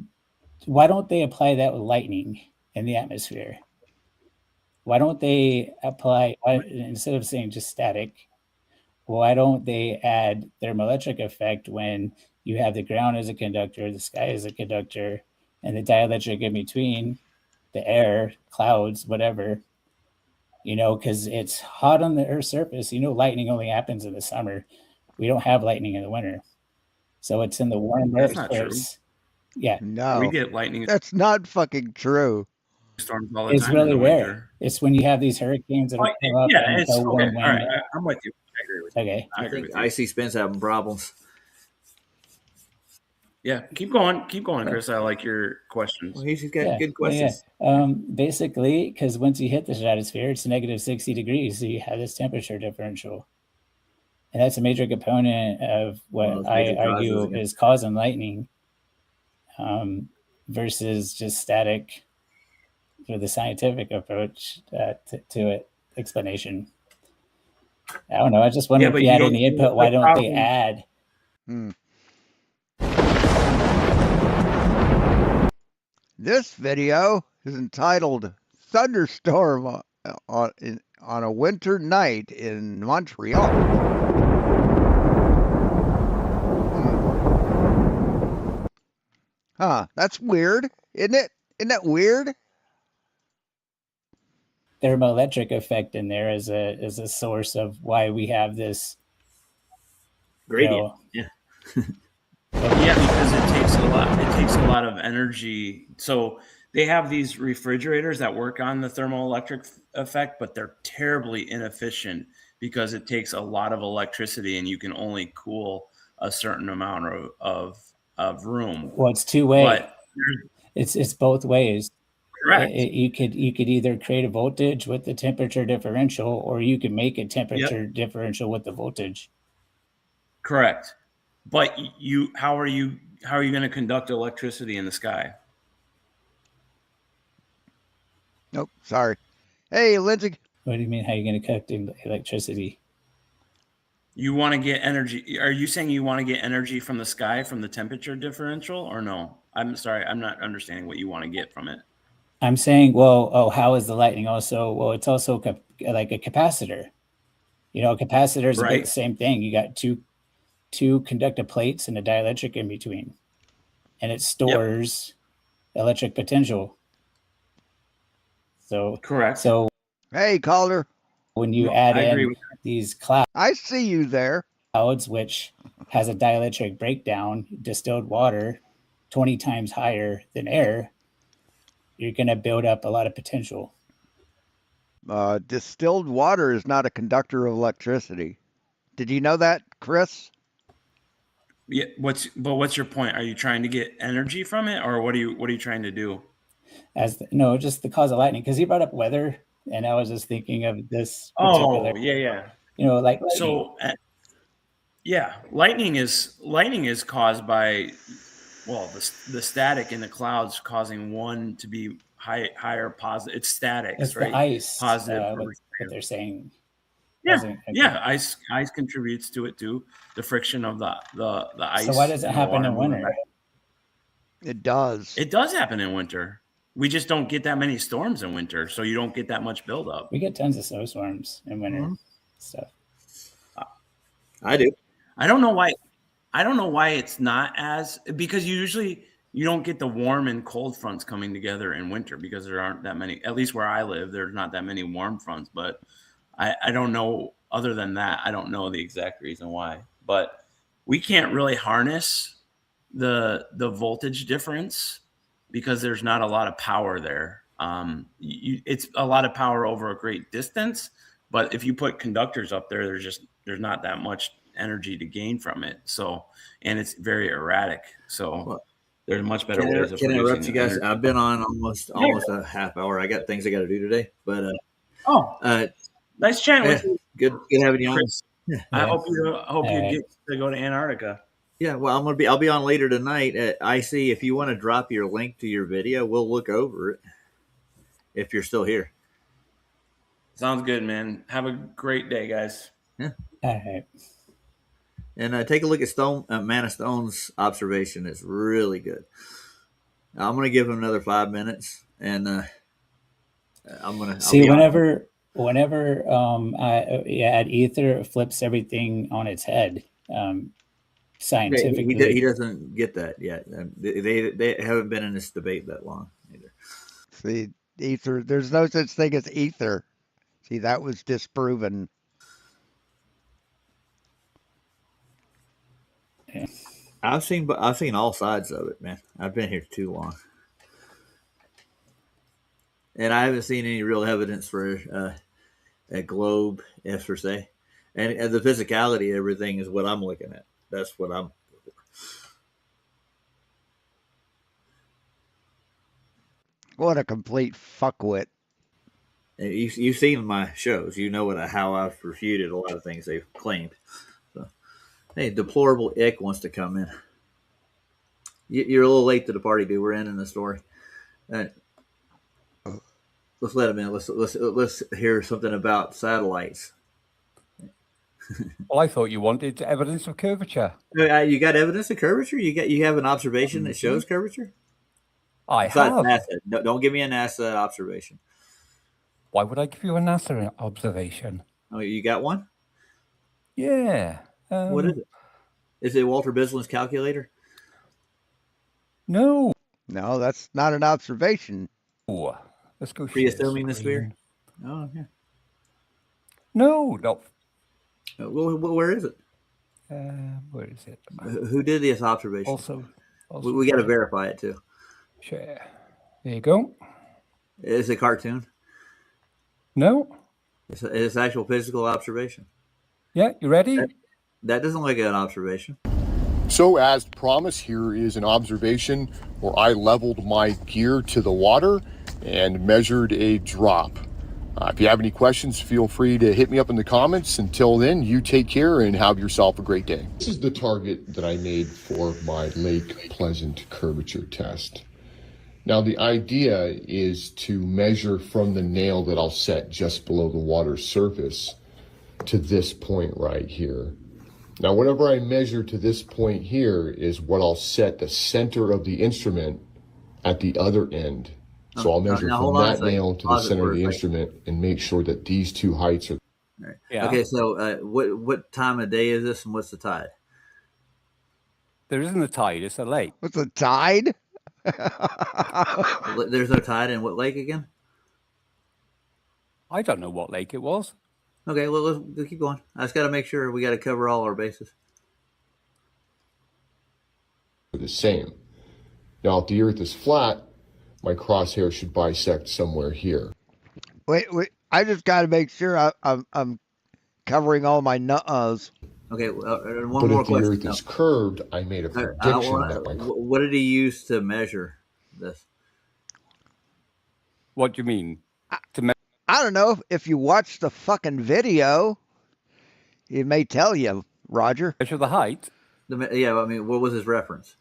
why don't they apply that with lightning in the atmosphere? Why don't they apply, instead of saying just static, why don't they add thermoelectric effect when you have the ground as a conductor, the sky as a conductor, and the dielectric in between, the air, clouds, whatever, because it's hot on the Earth's surface. Lightning only happens in the summer. We don't have lightning in the winter. So it's in the warm Earth. That's not true. Yeah. No. We get lightning. That's not fucking true. Storms all the it's time really in the rare. winter. It's when you have these hurricanes that come up and so warm wind. All right, I'm with you. I agree with you. Okay. I agree with you. Icy Spin's having problems. Yeah, keep going, Chris. I like your questions. Well, he's got good questions. Yeah. Basically, because once you hit the stratosphere, it's negative 60 degrees, so you have this temperature differential. And that's a major component of what I argue is causing lightning versus just static for the scientific approach to it explanation. I don't know. I just wonder if you had any input. Why don't they add? This video is entitled "Thunderstorm on a Winter Night in Montreal." That's weird, isn't it? Isn't that weird? Thermoelectric effect in there is a source of why we have this gradient. Yeah, because it takes a lot of energy. So they have these refrigerators that work on the thermoelectric effect, but they're terribly inefficient because it takes a lot of electricity, and you can only cool a certain amount of room. Well, it's two-way. It's both ways. Correct. You could either create a voltage with the temperature differential, or you could make a temperature differential with the voltage. Correct. But how are you going to conduct electricity in the sky? Nope. Sorry. Hey, Lindsay. What do you mean? How are you going to conduct electricity? You want to get energy. Are you saying you want to get energy from the sky from the temperature differential, or no? I'm sorry. I'm not understanding what you want to get from it. I'm saying, how is the lightning also? Well, it's also like a capacitor. A capacitor is the same thing. You got two conductive plates and a dielectric in between, and it stores electric potential. So correct. So hey, caller. When you add in these clouds, I see you there. Clouds, which has a dielectric breakdown, distilled water 20 times higher than air. you're going to build up a lot of potential. Distilled water is not a conductor of electricity. Did you know that, Chris? Yeah. What's your point? Are you trying to get energy from it, or what are you trying to do? Just the cause of lightning, because he brought up weather, and I was just thinking of this particular. particular. Yeah. Like lightning. So, yeah, lightning is caused by, well, the static in the clouds causing one to be higher positive. It's static. It's right? The ice. Positive. What they're saying. Yeah. Ice contributes to it too. The friction of the ice. So why does it happen in winter? It does. It does happen in winter. We just don't get that many storms in winter, so you don't get that much buildup. We get tons of snowstorms in winter stuff. I do. I don't know why it's not as, because you don't get the warm and cold fronts coming together in winter, because there aren't that many, at least where I live, there's not that many warm fronts, but I don't know, other than that, I don't know the exact reason why, but we can't really harness the voltage difference because there's not a lot of power there. It's a lot of power over a great distance, but if you put conductors up there, there's not that much energy to gain from it. So, and it's very erratic. So there's much better ways of. Can I interrupt you guys? Energy. I've been on almost a half hour. I got things I got to do today, but nice chatting with you. Good having you on. Yeah. I hope you get to go to Antarctica. Yeah, well, I'll be on later tonight at IC. If you want to drop your link to your video, we'll look over it. If you're still here. Sounds good, man. Have a great day, guys. Yeah. All right. And take a look at Man of Stone's observation. It's really good. I'm going to give him another 5 minutes, and I'm going to see whenever at Ether flips everything on its head. Scientifically, he doesn't get that yet. They haven't been in this debate that long either. See, ether. There's no such thing as ether. See, that was disproven. Yeah. I've seen all sides of it, man. I've been here too long, and I haven't seen any real evidence for a globe, as per se, and the physicality of everything is what I'm looking at. That's what I'm. What a complete fuckwit! You've seen my shows. You know how I've refuted a lot of things they've claimed. So, hey, deplorable Ick wants to come in. You're a little late to the party, dude. We're ending the story. Let's let him in. Let's hear something about satellites. Well, I thought you wanted evidence of curvature. You got evidence of curvature? You have an observation that shows curvature? I have. NASA. Don't give me a NASA observation. Why would I give you a NASA observation? Oh, you got one? Yeah. What is it? Is it Walter Bislin's calculator? No. No, that's not an observation. Ooh, let's go. Pre-assuming the sphere? Oh, yeah. No, not. Well, where is it? Where is it? Who did this observation? Also we got to verify it too. Share. There you go. Is it a cartoon? No. It's actual physical observation. Yeah, you ready? That doesn't look like an observation. So as promised, here is an observation where I leveled my gear to the water and measured a drop. If you have any questions, feel free to hit me up in the comments. Until then, you take care and have yourself a great day. This is the target that I made for my Lake Pleasant curvature test. Now, the idea is to measure from the nail that I'll set just below the water's surface to this point right here. Now, whenever I measure to this point here is what I'll set the center of the instrument at the other end. So I'll measure from that nail to the center of the instrument and make sure that these two heights are. Right. Yeah. Okay, so what time of day is this, and what's the tide? There isn't a tide; it's a lake. What's a tide? There's no tide in what lake again? I don't know what lake it was. Okay, well, let's keep going. I just got to make sure we got to cover all our bases. The same. Now, if the Earth is flat, my crosshair should bisect somewhere here. Wait. I just got to make sure I'm covering all my nuts. Okay, one But more if the question. Earth is curved, I made a prediction that my... What did he use to measure this? What do you mean? I don't know. If you watch the fucking video, it may tell you, Roger. Measure the height. Yeah, I mean, what was his reference?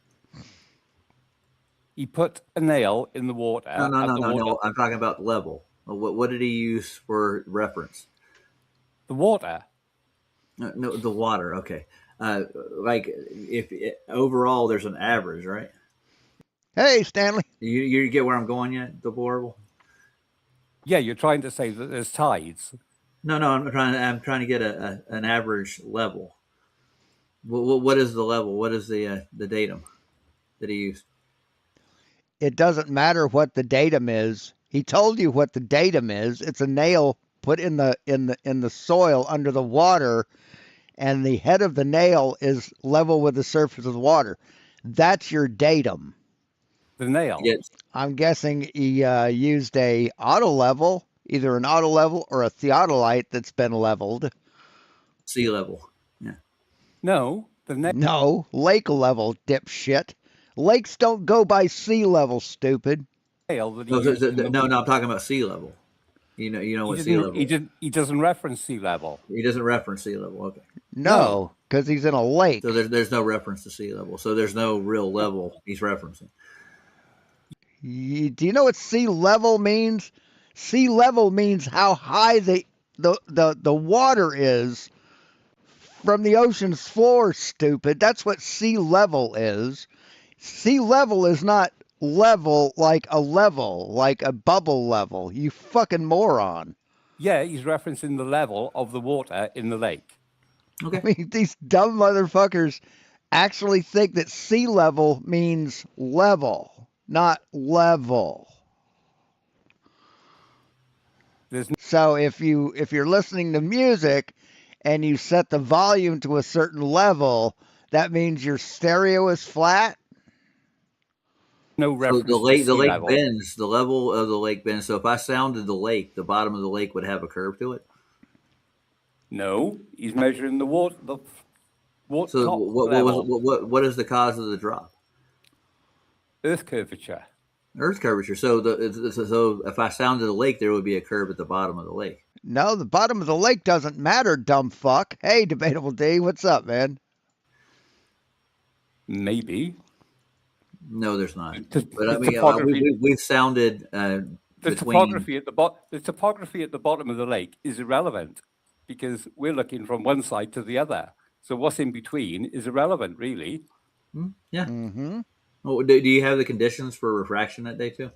He put a nail in the water. No. I'm talking about level. What did he use for reference? The water. No, the water. Okay. Like if overall there's an average, right? Hey, Stanley. You get where I'm going yet? Deplorable. Yeah, you're trying to say that there's tides. No, I'm trying to get an average level. What is the level? What is the datum that he used? It doesn't matter what the datum is. He told you what the datum is. It's a nail put in the soil under the water, and the head of the nail is level with the surface of the water. That's your datum. The nail. Yes. I'm guessing he used a auto level, either an auto level or a theodolite that's been leveled. Sea level. Yeah. No, the nail. No, lake level, dipshit. Lakes don't go by sea level, stupid. That No, I'm talking about sea level. You know what sea level? He doesn't reference sea level. He doesn't reference sea level. Okay. No, because he's in a lake. So there's no reference to sea level. So there's no real level he's referencing. Do you know what sea level means? Sea level means how high the water is from the ocean's floor, stupid. That's what sea level is. Sea level is not level, like a bubble level. You fucking moron. Yeah, he's referencing the level of the water in the lake. Okay. I mean, these dumb motherfuckers actually think that sea level means level, not level. So if you're listening to music and you set the volume to a certain level, that means your stereo is flat. No reference. So the lake level. bends. The level of the lake bends. So if I sounded the lake, the bottom of the lake would have a curve to it. No, he's measuring the water. So what is the cause of the drop? Earth curvature. Earth curvature. So so if I sounded a lake, there would be a curve at the bottom of the lake. No, the bottom of the lake doesn't matter, dumb fuck. Hey, Debatable D, what's up, man? Maybe. No, there's not. But I mean, we've sounded the topography at the bottom of the lake is irrelevant because we're looking from one side to the other. So what's in between is irrelevant, really. Yeah. Mm-hmm. Oh, do you have the conditions for refraction that day too?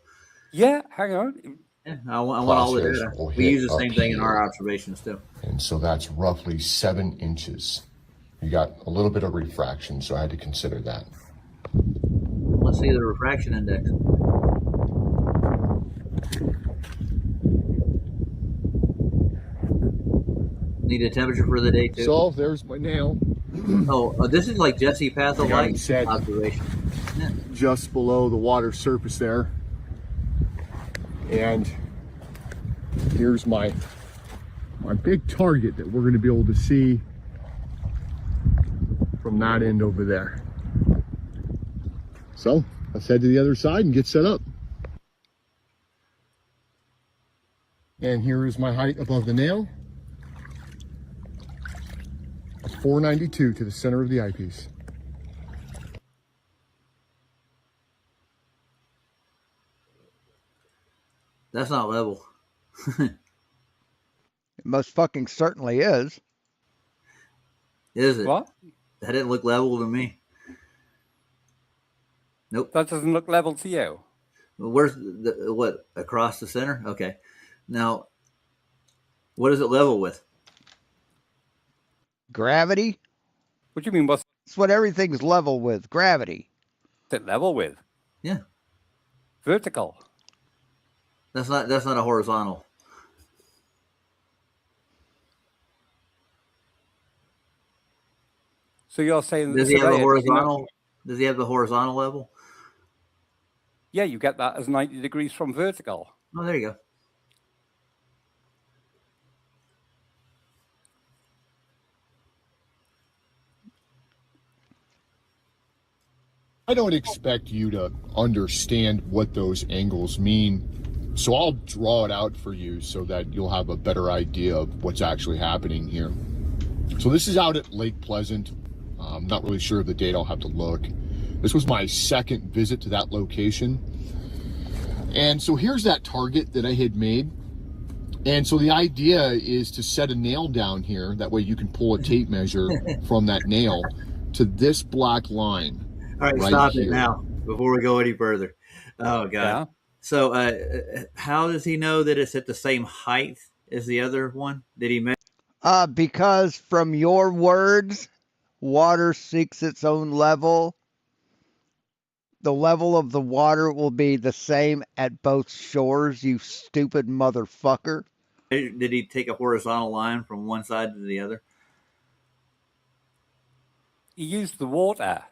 Yeah, hang on. Yeah, I want all the data. We use the same thing in our observations too. And so that's roughly 7 inches. You got a little bit of refraction, so I had to consider that. Let's see the refraction index. Need a temperature for the day too. So there's my nail. This is like Jesse Pathelite observation. Yeah. Just below the water surface there. And here's my big target that we're going to be able to see from that end over there. So let's head to the other side and get set up. And here is my height above the nail. 492 to the center of the eyepiece. That's not level. It most fucking certainly is. Is it? What? That didn't look level to me. Nope. That doesn't look level to you. Where's what? Across the center? Okay. Now, what is it level with? Gravity? What do you mean? What's It's what everything's level with. Gravity. it level with? Yeah. Vertical. That's not a horizontal. So you're saying Does he have a horizontal? Does he have the horizontal level? Yeah, you get that as 90 degrees from vertical. Oh, there you go. I don't expect you to understand what those angles mean, so I'll draw it out for you so that you'll have a better idea of what's actually happening here. So this is out at Lake Pleasant. I'm not really sure of the date, I'll have to look. This was my second visit to that location. And so here's that target that I had made. And so the idea is to set a nail down here. That way you can pull a tape measure from that nail to this black line. All right, stop it now before we go any further. Oh, God. Yeah. So how does he know that it's at the same height as the other one? Did he measure? Because from your words, water seeks its own level. The level of the water will be the same at both shores, you stupid motherfucker. Did he take a horizontal line from one side to the other? He used the water.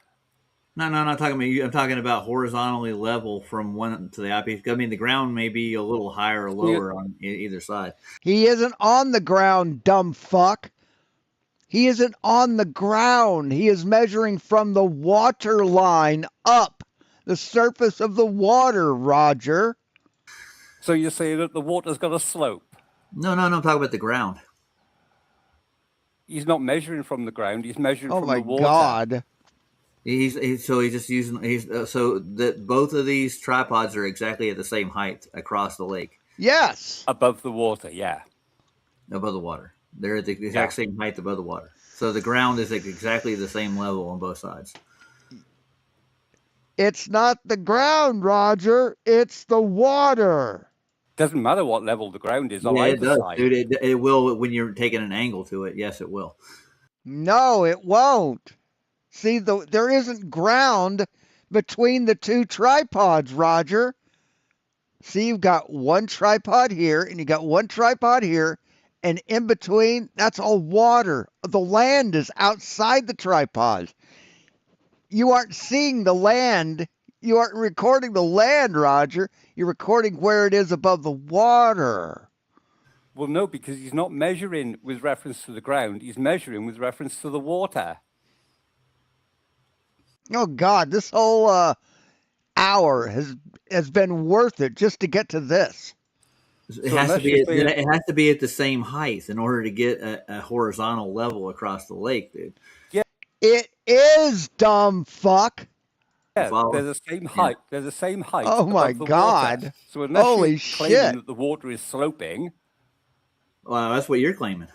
No, I'm not talking about you. I'm talking about horizontally level from one to the other. I mean, the ground may be a little higher or lower on either side. He isn't on the ground, dumb fuck. He isn't on the ground. He is measuring from the water line up, the surface of the water, Roger. So you're saying that the water's got a slope? No, I'm talking about the ground. He's not measuring from the ground. He's measuring from the water. Oh, my God. He's just using so that both of these tripods are exactly at the same height across the lake. Yes. Above the water, yeah. Above the water. They're at the exact same height above the water. So the ground is at exactly the same level on both sides. It's not the ground, Roger. It's the water. Doesn't matter what level the ground is on either either side. Dude, it will when you're taking an angle to it. Yes, it will. No, it won't. See, there isn't ground between the two tripods, Roger. See, you've got one tripod here, and you got one tripod here, and in between, that's all water. The land is outside the tripods. You aren't seeing the land. You aren't recording the land, Roger. You're recording where it is above the water. Well, no, because he's not measuring with reference to the ground. He's measuring with reference to the water. Oh, God, this whole hour has been worth it just to get to this. It has to be at the same height in order to get a horizontal level across the lake, dude. Yeah. It is, dumb fuck. Yeah, they're the same height. They're the same height. Oh, my God. Water. So unless holy you're shit. claiming that the water is sloping. Well, that's what you're claiming.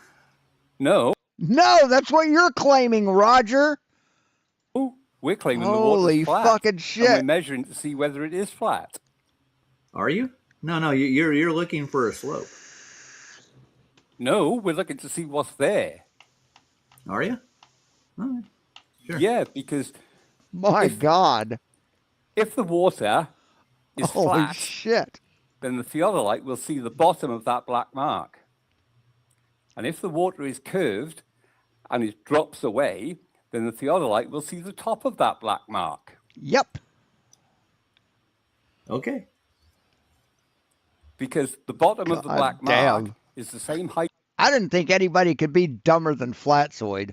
No, that's what you're claiming, Roger. We're claiming holy the water's flat. Fucking shit. And we're measuring to see whether it is flat. Are you? No, you're looking for a slope. No, we're looking to see what's there. Are you? All right. Sure. Yeah, because my God, if the water is holy flat, shit, then the theodolite will see the bottom of that black mark. And if the water is curved and it drops away, then the theodolite will see the top of that black mark. Yep. Okay. Because the bottom of the black mark is the same height. I didn't think anybody could be dumber than Flatzoid.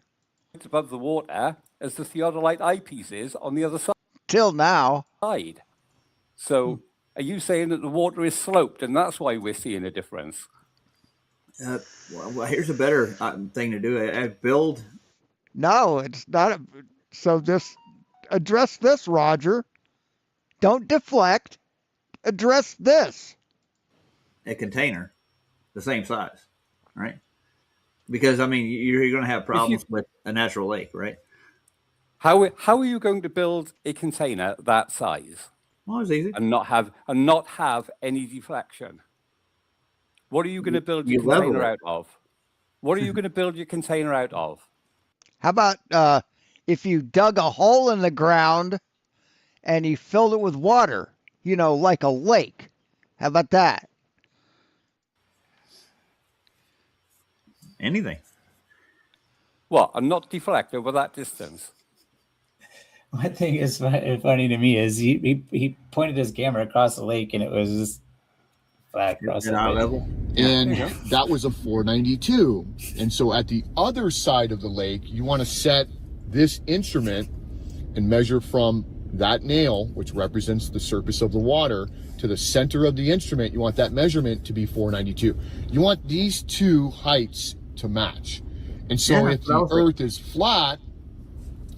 It's above the water as the theodolite eyepiece is on the other side. Till now. So are you saying that the water is sloped and that's why we're seeing a difference? Well, here's a better thing to do. Build. No, it's not. So just address this, Roger. Don't deflect. Address this. A container, the same size, right? Because, I mean, you're going to have problems with a natural lake, right? How are you going to build a container that size? Well, it's easy. And not have any deflection? What are you going to build your container out of? What are you going to build your container out of? How about if you dug a hole in the ground and you filled it with water, like a lake? How about that? Anything. What? And not deflect over that distance? One thing is funny to me is he pointed his camera across the lake and it was just flat across At the eye lake. level. And that was a 492. And so at the other side of the lake, you want to set this instrument and measure from that nail, which represents the surface of the water, to the center of the instrument. You want that measurement to be 492. You want these two heights to match. And so if the earth is flat,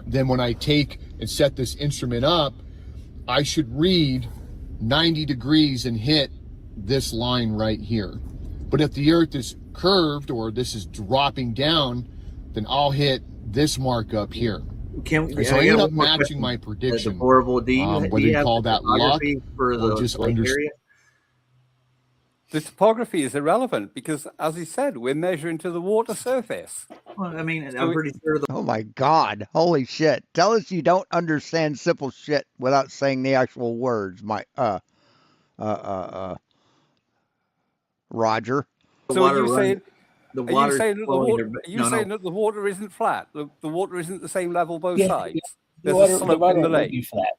then when I take and set this instrument up, I should read 90 degrees and hit this line right here. But if the earth is curved or this is dropping down, then I'll hit this mark up here. So I ended up matching my prediction. Whether you call that luck or just understand. The topography is irrelevant because, as he said, we're measuring to the water surface. Well, I mean, I'm pretty sure. Oh my God! Holy shit! Tell us you don't understand simple shit without saying the actual words, Roger. So are you saying that the water isn't flat? The water isn't the same level both sides. There's a slope in the lake. Be flat.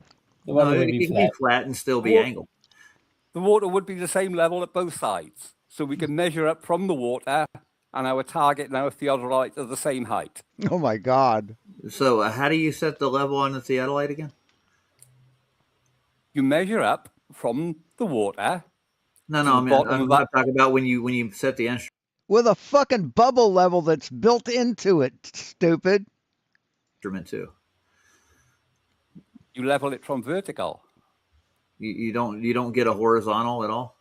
The water would be flat and still be angled. The water would be the same level at both sides. So we can measure up from the water, and our target and our theodolite are the same height. Oh my God. So how do you set the level on the theodolite again? You measure up from the water. No, I'm not talking about when you set the instrument. With a fucking bubble level that's built into it, stupid. Instrument too. You level it from vertical. You don't get a horizontal at all?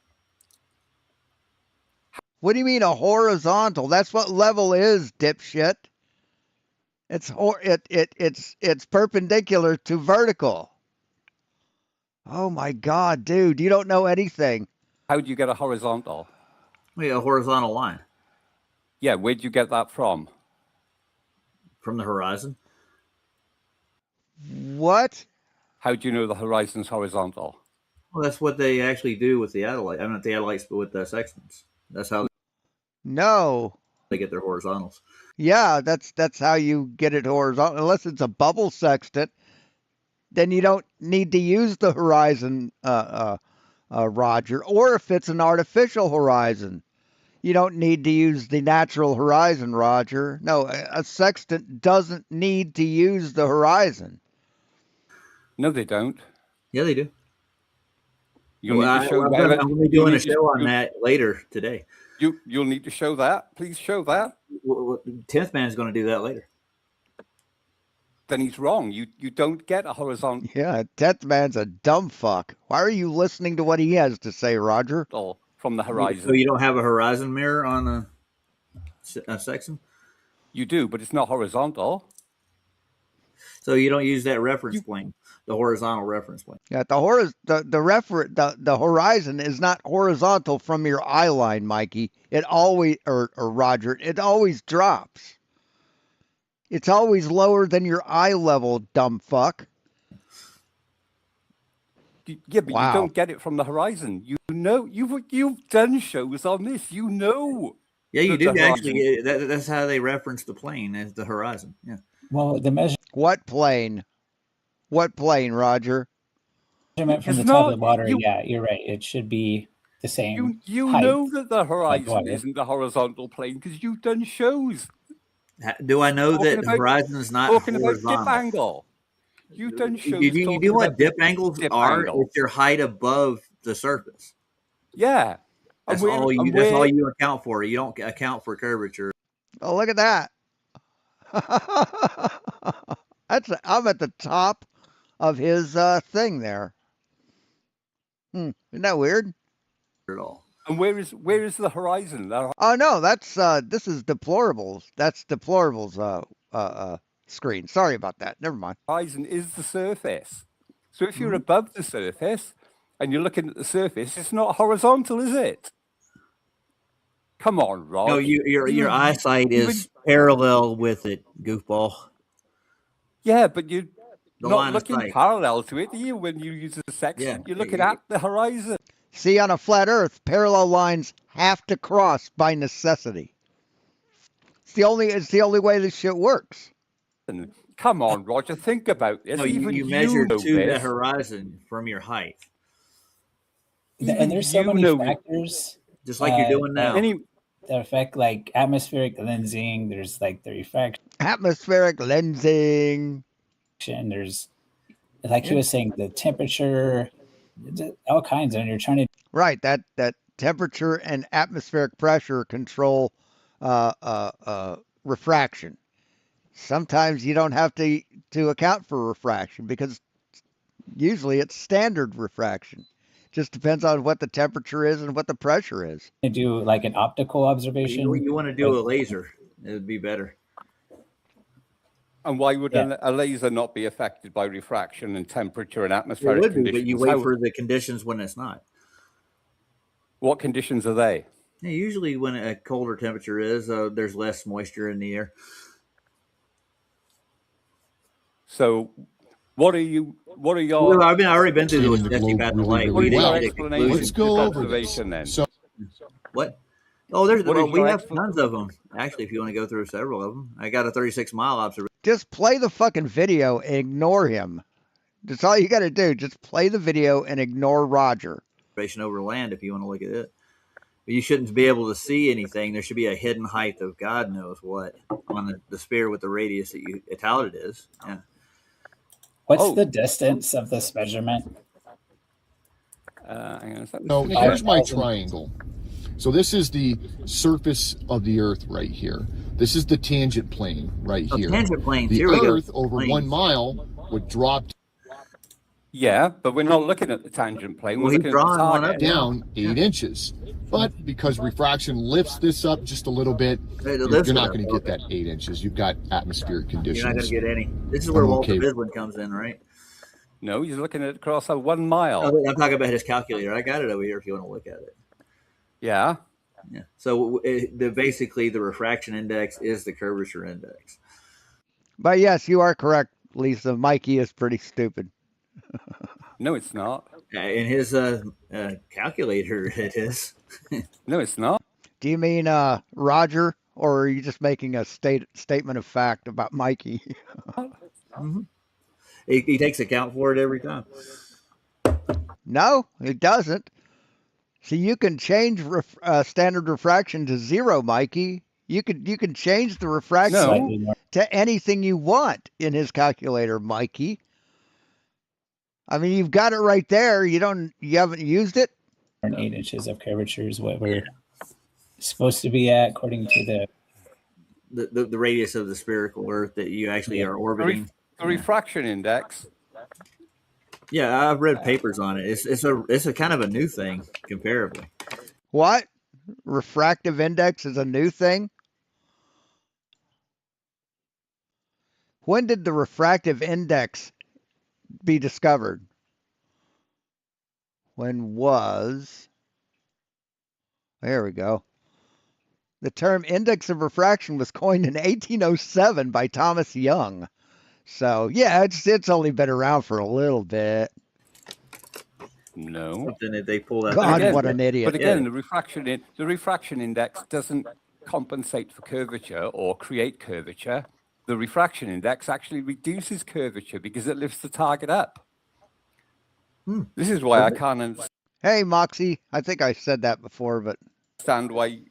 What do you mean a horizontal? That's what level is, dipshit. It's perpendicular to vertical. Oh my God, dude, you don't know anything. How do you get a horizontal? A horizontal line. Yeah, where'd you get that from? From the horizon. What? How do you know the horizon's horizontal? Well, that's what they actually do with the theodolite. I'm not theodolites, but with the sextants. That's how. No. They get their horizontals. Yeah, that's how you get it horizontal. Unless it's a bubble sextant, then you don't need to use the horizon, Roger. Or if it's an artificial horizon, you don't need to use the natural horizon, Roger. No, a sextant doesn't need to use the horizon. No, they don't. Yeah, they do. I'm going to be doing a show on that later today. You'll need to show that. Please show that. 10th man is going to do that later. Then he's wrong. You don't get a horizontal. Yeah, 10th man's a dumb fuck. Why are you listening to what he has to say, Roger? From the horizon. So you don't have a horizon mirror on a section? You do, but it's not horizontal. So you don't use that reference plane, the horizontal reference plane. Yeah, the horizon is not horizontal from your eye line, Mikey. It always, or Roger, it always drops. It's always lower than your eye level, dumb fuck. Yeah, but you don't get it from the horizon. You know, you've done shows on this. You know. Yeah, you do actually. That's how they reference the plane as the horizon. Yeah. Well, the measure. What plane? What plane, Roger? Measurement from the top of the water. Yeah, you're right. It should be the same. You know that the horizon isn't the horizontal plane because you've done shows. Do I know that the horizon is not horizontal? About dip angle. You've done shows. You know what dip angles are? It's your height above the surface. Yeah. That's all you account for. You don't account for curvature. Oh, look at that. I'm at the top of his thing there. Isn't that weird? At all. And where is the horizon? Oh no, that's this is deplorables. That's deplorables screen. Sorry about that. Never mind. Horizon is the surface. So if you're above the surface and you're looking at the surface, it's not horizontal, is it? Come on, Rob. No, your eyesight is parallel with it, goofball. Yeah, but you're not looking parallel to it, are you? When you use a section, you're looking at the horizon. See, on a flat Earth, parallel lines have to cross by necessity. It's the only way this shit works. Come on, Roger, think about this. No, Even you measured know to the this. horizon from your height, And there's so many factors, just like you're doing now. That affect like atmospheric lensing. There's like the refraction. Atmospheric lensing. There's, like he was saying, the temperature, all kinds. And you're trying to right that temperature and atmospheric pressure control refraction. Sometimes you don't have to account for refraction because usually it's standard refraction. Just depends on what the temperature is and what the pressure is. do like an optical observation. You want to do a laser. It would be better. And why would a laser not be affected by refraction and temperature and atmospheric conditions? But you wait for the conditions when it's not. What conditions are they? Yeah, usually when a colder temperature is, there's less moisture in the air. So what are your... Well, I've already been through the testing path of light. What is your explanation? Let's go over observation then. So, what? Oh, we have tons of them. Actually, if you want to go through several of them. I got a 36-mile observation. Just play the fucking video and ignore him. That's all you got to do. Just play the video and ignore Roger. Over land, if you want to look at it. But you shouldn't be able to see anything. There should be a hidden height of God knows what on the sphere with the radius that you how it is. Yeah. What's the distance of this measurement? So here's my triangle. So this is the surface of the Earth right here. This is the tangent plane right here. Tangent plane. The Earth over 1 mile would drop. Yeah, but we're not looking at the tangent plane. We're looking at the target. Down 8 inches. But because refraction lifts this up just a little bit, you're not going to get that 8 inches. You've got atmospheric conditions. You're not going to get any. This is where Walter Bislin comes in, right? No, he's looking at it across a 1 mile. No, I'm talking about his calculator. I got it over here if you want to look at it. Yeah. Yeah. So basically the refraction index is the curvature index. But yes, you are correct, Lisa. Mikey is pretty stupid. No, it's not. In his calculator, it is. No, it's not. Do you mean Roger, or are you just making a statement of fact about Mikey? Mm-hmm. He takes account for it every time. No, it doesn't. See, you can change standard refraction to 0, Mikey. You can change the refraction to anything you want in his calculator, Mikey. I mean, you've got it right there. You haven't used it. 8 inches of curvature is what we're supposed to be at, according to the radius of the spherical Earth that you actually are orbiting. The refraction index. Yeah, I've read papers on it. It's a kind of a new thing comparably. What? Refractive index is a new thing? When did the refractive index be discovered? When was... There we go. The term index of refraction was coined in 1807 by Thomas Young. So, yeah, it's only been around for a little bit. No. Something that they pulled out. God, what an idiot. But again, the refraction index doesn't compensate for curvature or create curvature. The refraction index actually reduces curvature because it lifts the target up. This is why I can't understand. Hey, Moxie. I think I said that before, but... Understand why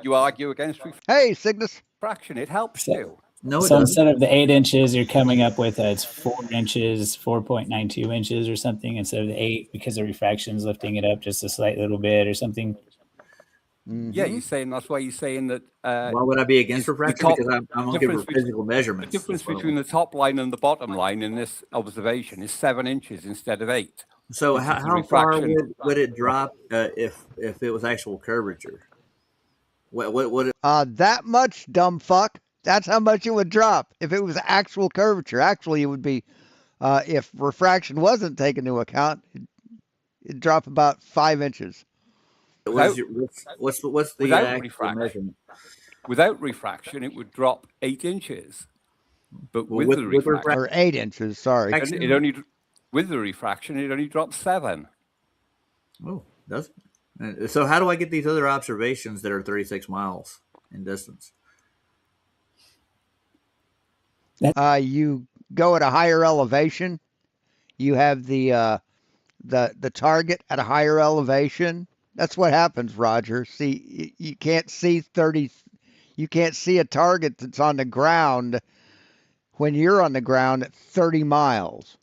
you argue against Hey, Cygnus. refraction. It helps you. No, so instead of the 8 inches, you're coming up with it's 4 inches, 4.92 inches or something instead of the 8 because the refraction is lifting it up just a slight little bit or something. Mm-hmm. Yeah, you're saying that's why you're saying that. Why would I be against refraction? Because I'm looking for physical measurements. The difference between the top line and the bottom line in this observation is 7 inches instead of 8. So how far would it drop if it was actual curvature? What? That much, dumb fuck. That's how much it would drop if it was actual curvature. Actually, it would be, if refraction wasn't taken into account, it'd drop about 5 inches. What's the actual measurement? Without refraction, it would drop 8 inches. But with the refraction, or 8 inches, sorry. With the refraction, it only drops 7. Oh, does it? So how do I get these other observations that are 36 miles in distance? You go at a higher elevation, you have the target at a higher elevation. That's what happens, Roger. See, you can't see 30. You can't see a target that's on the ground when you're on the ground at 30 miles.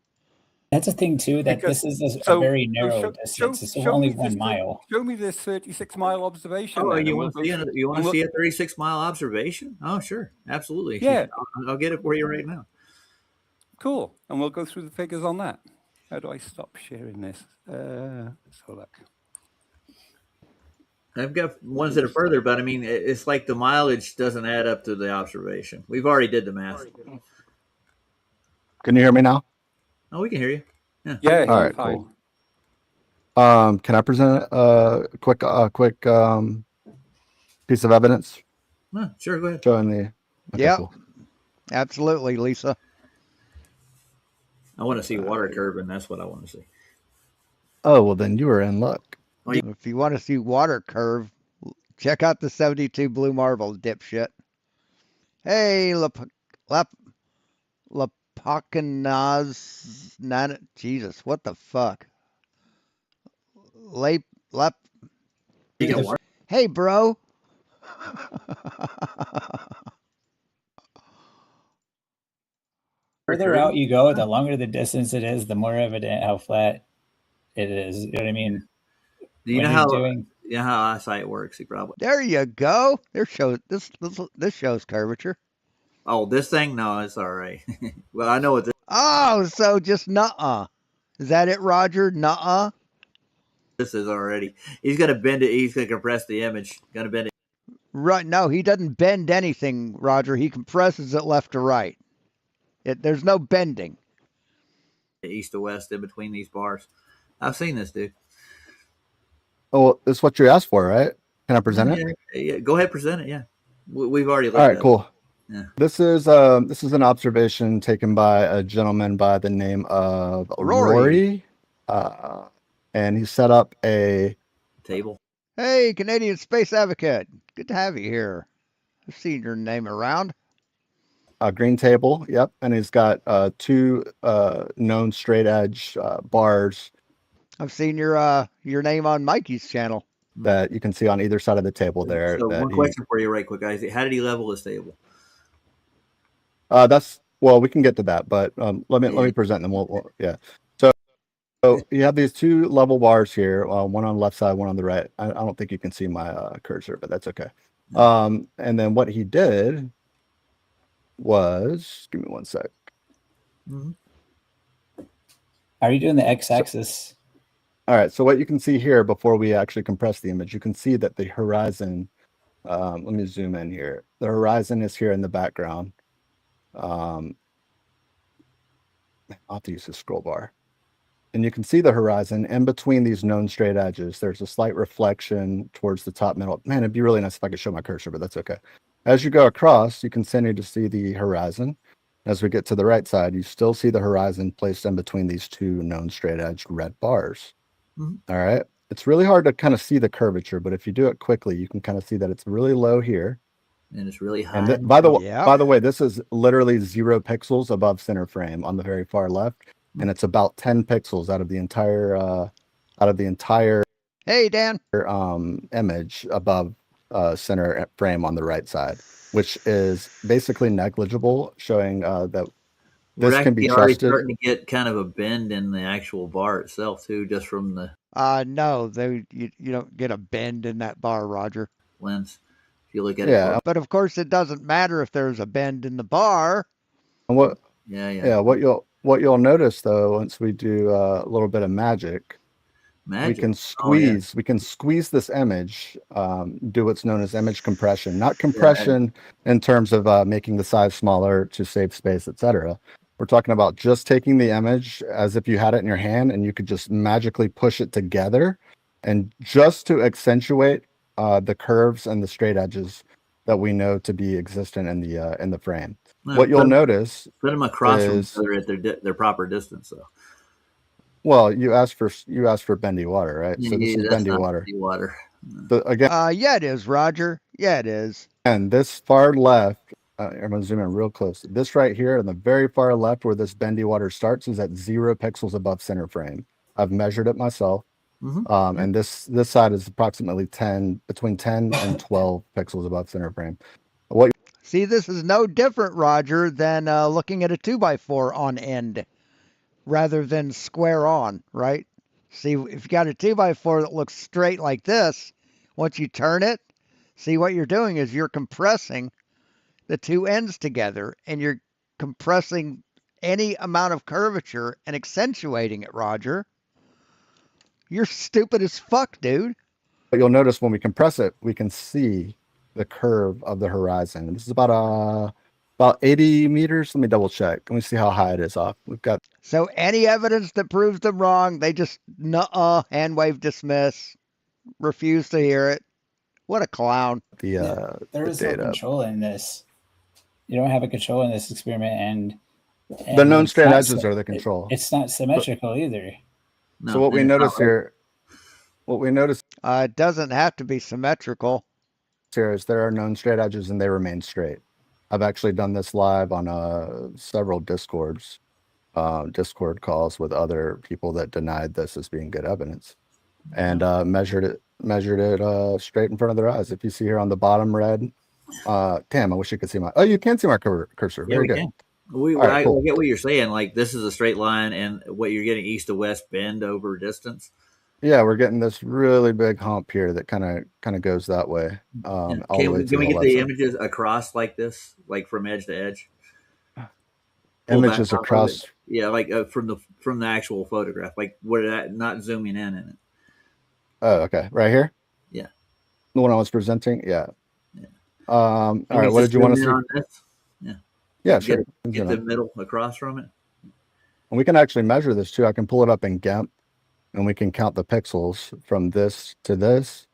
That's a thing too. That Because- this is a so- very so narrow show- distance. It's show only me 1 this- mile. Show me this 36-mile observation. Oh, then, you and want to we'll see go a, through- you want and to we'll- see a 36-mile observation? Oh, sure, absolutely. Yeah. I'll get it for you right now. Cool. And we'll go through the figures on that. How do I stop sharing this? Let's have a look. I've got ones that are further, but I mean, it's like the mileage doesn't add up to the observation. We've already did the math. Can you hear me now? Oh, we can hear you. Yeah, All right, fine. cool. Can I present a quick piece of evidence Sure, go ahead. showing the? Okay, Yep. cool. Absolutely, Lisa. I want to see water curve, and that's what I want to see. Oh well, then you were in luck. If you want to see water curve, check out the 72 blue marble, dipshit. Hey, Lapacanaz, Jesus, what the fuck? You got water? Hey, bro. Further out you go, the longer the distance it is, the more evident how flat it is. You know what I mean? Do you When know you're how doing- you know how eyesight works? You probably. There you go. This shows curvature. Oh, this thing? No, it's all right. Well, I know what this. Oh, so just nuh-uh. Is that it, Roger? Nuh-uh. This is already. He's gonna bend it. He's gonna compress the image. Gonna bend it Right? No, he doesn't bend anything, Roger. He compresses it left to right. There's no bending. east to west in between these bars. I've seen this, dude. Oh, that's what you asked for, right? Can I present it? Yeah, go ahead, present it. Yeah, we've already looked All at right, it. cool. Yeah. This is an observation taken by a gentleman by the name of Rory. And he set up a Table. Hey, Canadian Space Advocate. Good to have you here. I've seen your name around. green table. Yep, and he's got two known straight edge bars I've seen your name on Mikey's channel. that you can see on either side of the table there. So that one question for you, right quick, guys. How did he level his table? That's well, we can get to that, but let me present them. Yeah. So you have these two level bars here, one on the left side, one on the right. I don't think you can see my cursor, but that's okay. And then what he did was, give me one sec. Mm-hmm. Are you doing the x-axis? All right. So what you can see here before we actually compress the image, you can see that the horizon. Let me zoom in here. The horizon is here in the background. I'll have to use the scroll bar. And you can see the horizon in between these known straight edges. There's a slight reflection towards the top middle. Man, it'd be really nice if I could show my cursor, but that's okay. As you go across, you continue to see the horizon. As we get to the right side, you still see the horizon placed in between these two known straight edged red bars. Mm-hmm. All right. It's really hard to kind of see the curvature, but if you do it quickly, you can kind of see that it's really low here. And it's really high. And by the way, this is literally 0 pixels above center frame on the very far left, and it's about 10 pixels out of the entire Hey, Dan. image above center frame on the right side, which is basically negligible, showing that this can be already trusted. starting to get kind of a bend in the actual bar itself too, just from the No, you don't get a bend in that bar, Roger. lens. If you look at it, But of course, it doesn't matter if there's a bend in the bar. And what Yeah. what you'll notice though, once we do a little bit of magic, we can squeeze this image, do what's known as image compression, not compression in terms of making the size smaller to save space, etc. We're talking about just taking the image as if you had it in your hand and you could just magically push it together, and just to accentuate the curves and the straight edges that we know to be existent in the frame. What you'll notice, put them across from each other at their proper distance, though. Well, you asked for bendy water, right? So this is bendy water. Bendy water. Again, yeah, it is, Roger. Yeah, it is. And this far left Everyone zoom in real close. This right here on the very far left where this bendy water starts is at 0 pixels above center frame. I've measured it myself. And this side is approximately between 10 and 12 pixels above center frame. See, this is no different, Roger, than looking at a 2x4 on end rather than square on, right? See, if you got a 2x4 that looks straight like this, once you turn it, see what you're doing is you're compressing the two ends together, and you're compressing any amount of curvature and accentuating it, Roger. You're stupid as fuck, dude. But you'll notice when we compress it, we can see the curve of the horizon. This is about 80 meters. Let me double check. Let me see how high it is off. We've got. So any evidence that proves them wrong, they just hand wave, dismiss, refuse to hear it. What a clown. There is no control in this. You don't have a control in this experiment, and the known straight edges are the control. It's not symmetrical either. No, so what we notice here, it doesn't have to be symmetrical. Here is there are known straight edges and they remain straight. I've actually done this live on several Discord calls with other people that denied this as being good evidence, and measured it straight in front of their eyes. If you see here on the bottom red, damn, I wish you could see you can see my cursor. Very good. I get what you're saying. Like this is a straight line, and what you're getting east to west bend over distance. Yeah, we're getting this really big hump here that kind of goes that way. Can we get the images across like this, like from edge to edge? Images across. Yeah, like from the actual photograph, like not zooming in it. Oh, okay, right here. Yeah, the one I was presenting. Yeah. All right, what did you want to see? On this? Yeah. Yeah, sure. Get the middle across from it. And we can actually measure this too. I can pull it up in GIMP. And we can count the pixels from this to this,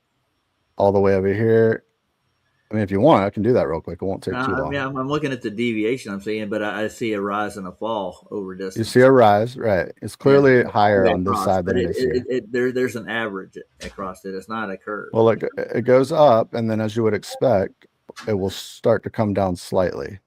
all the way over here. I mean, if you want, I can do that real quick. It won't take too long. I mean, I'm looking at the deviation I'm seeing, but I see a rise and a fall over distance. You see a rise, right? It's clearly higher on this side than it is here. There's an average across it. It's not a curve. Well, it goes up, and then as you would expect, it will start to come down slightly.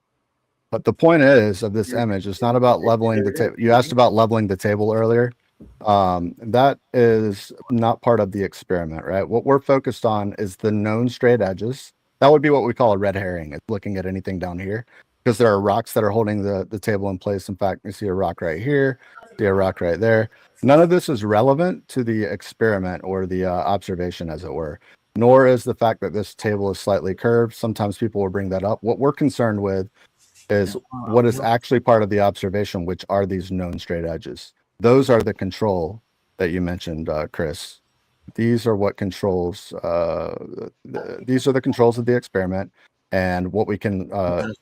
But the point is of this image, it's not about leveling the table. You asked about leveling the table earlier. That is not part of the experiment, right? What we're focused on is the known straight edges. That would be what we call a red herring. It's looking at anything down here because there are rocks that are holding the table in place. In fact, you see a rock right here, see a rock right there. None of this is relevant to the experiment or the observation, as it were, nor is the fact that this table is slightly curved. Sometimes people will bring that up. What we're concerned with is what is actually part of the observation, which are these known straight edges. Those are the control that you mentioned, Chris. These are what controls. These are the controls of the experiment, and what we can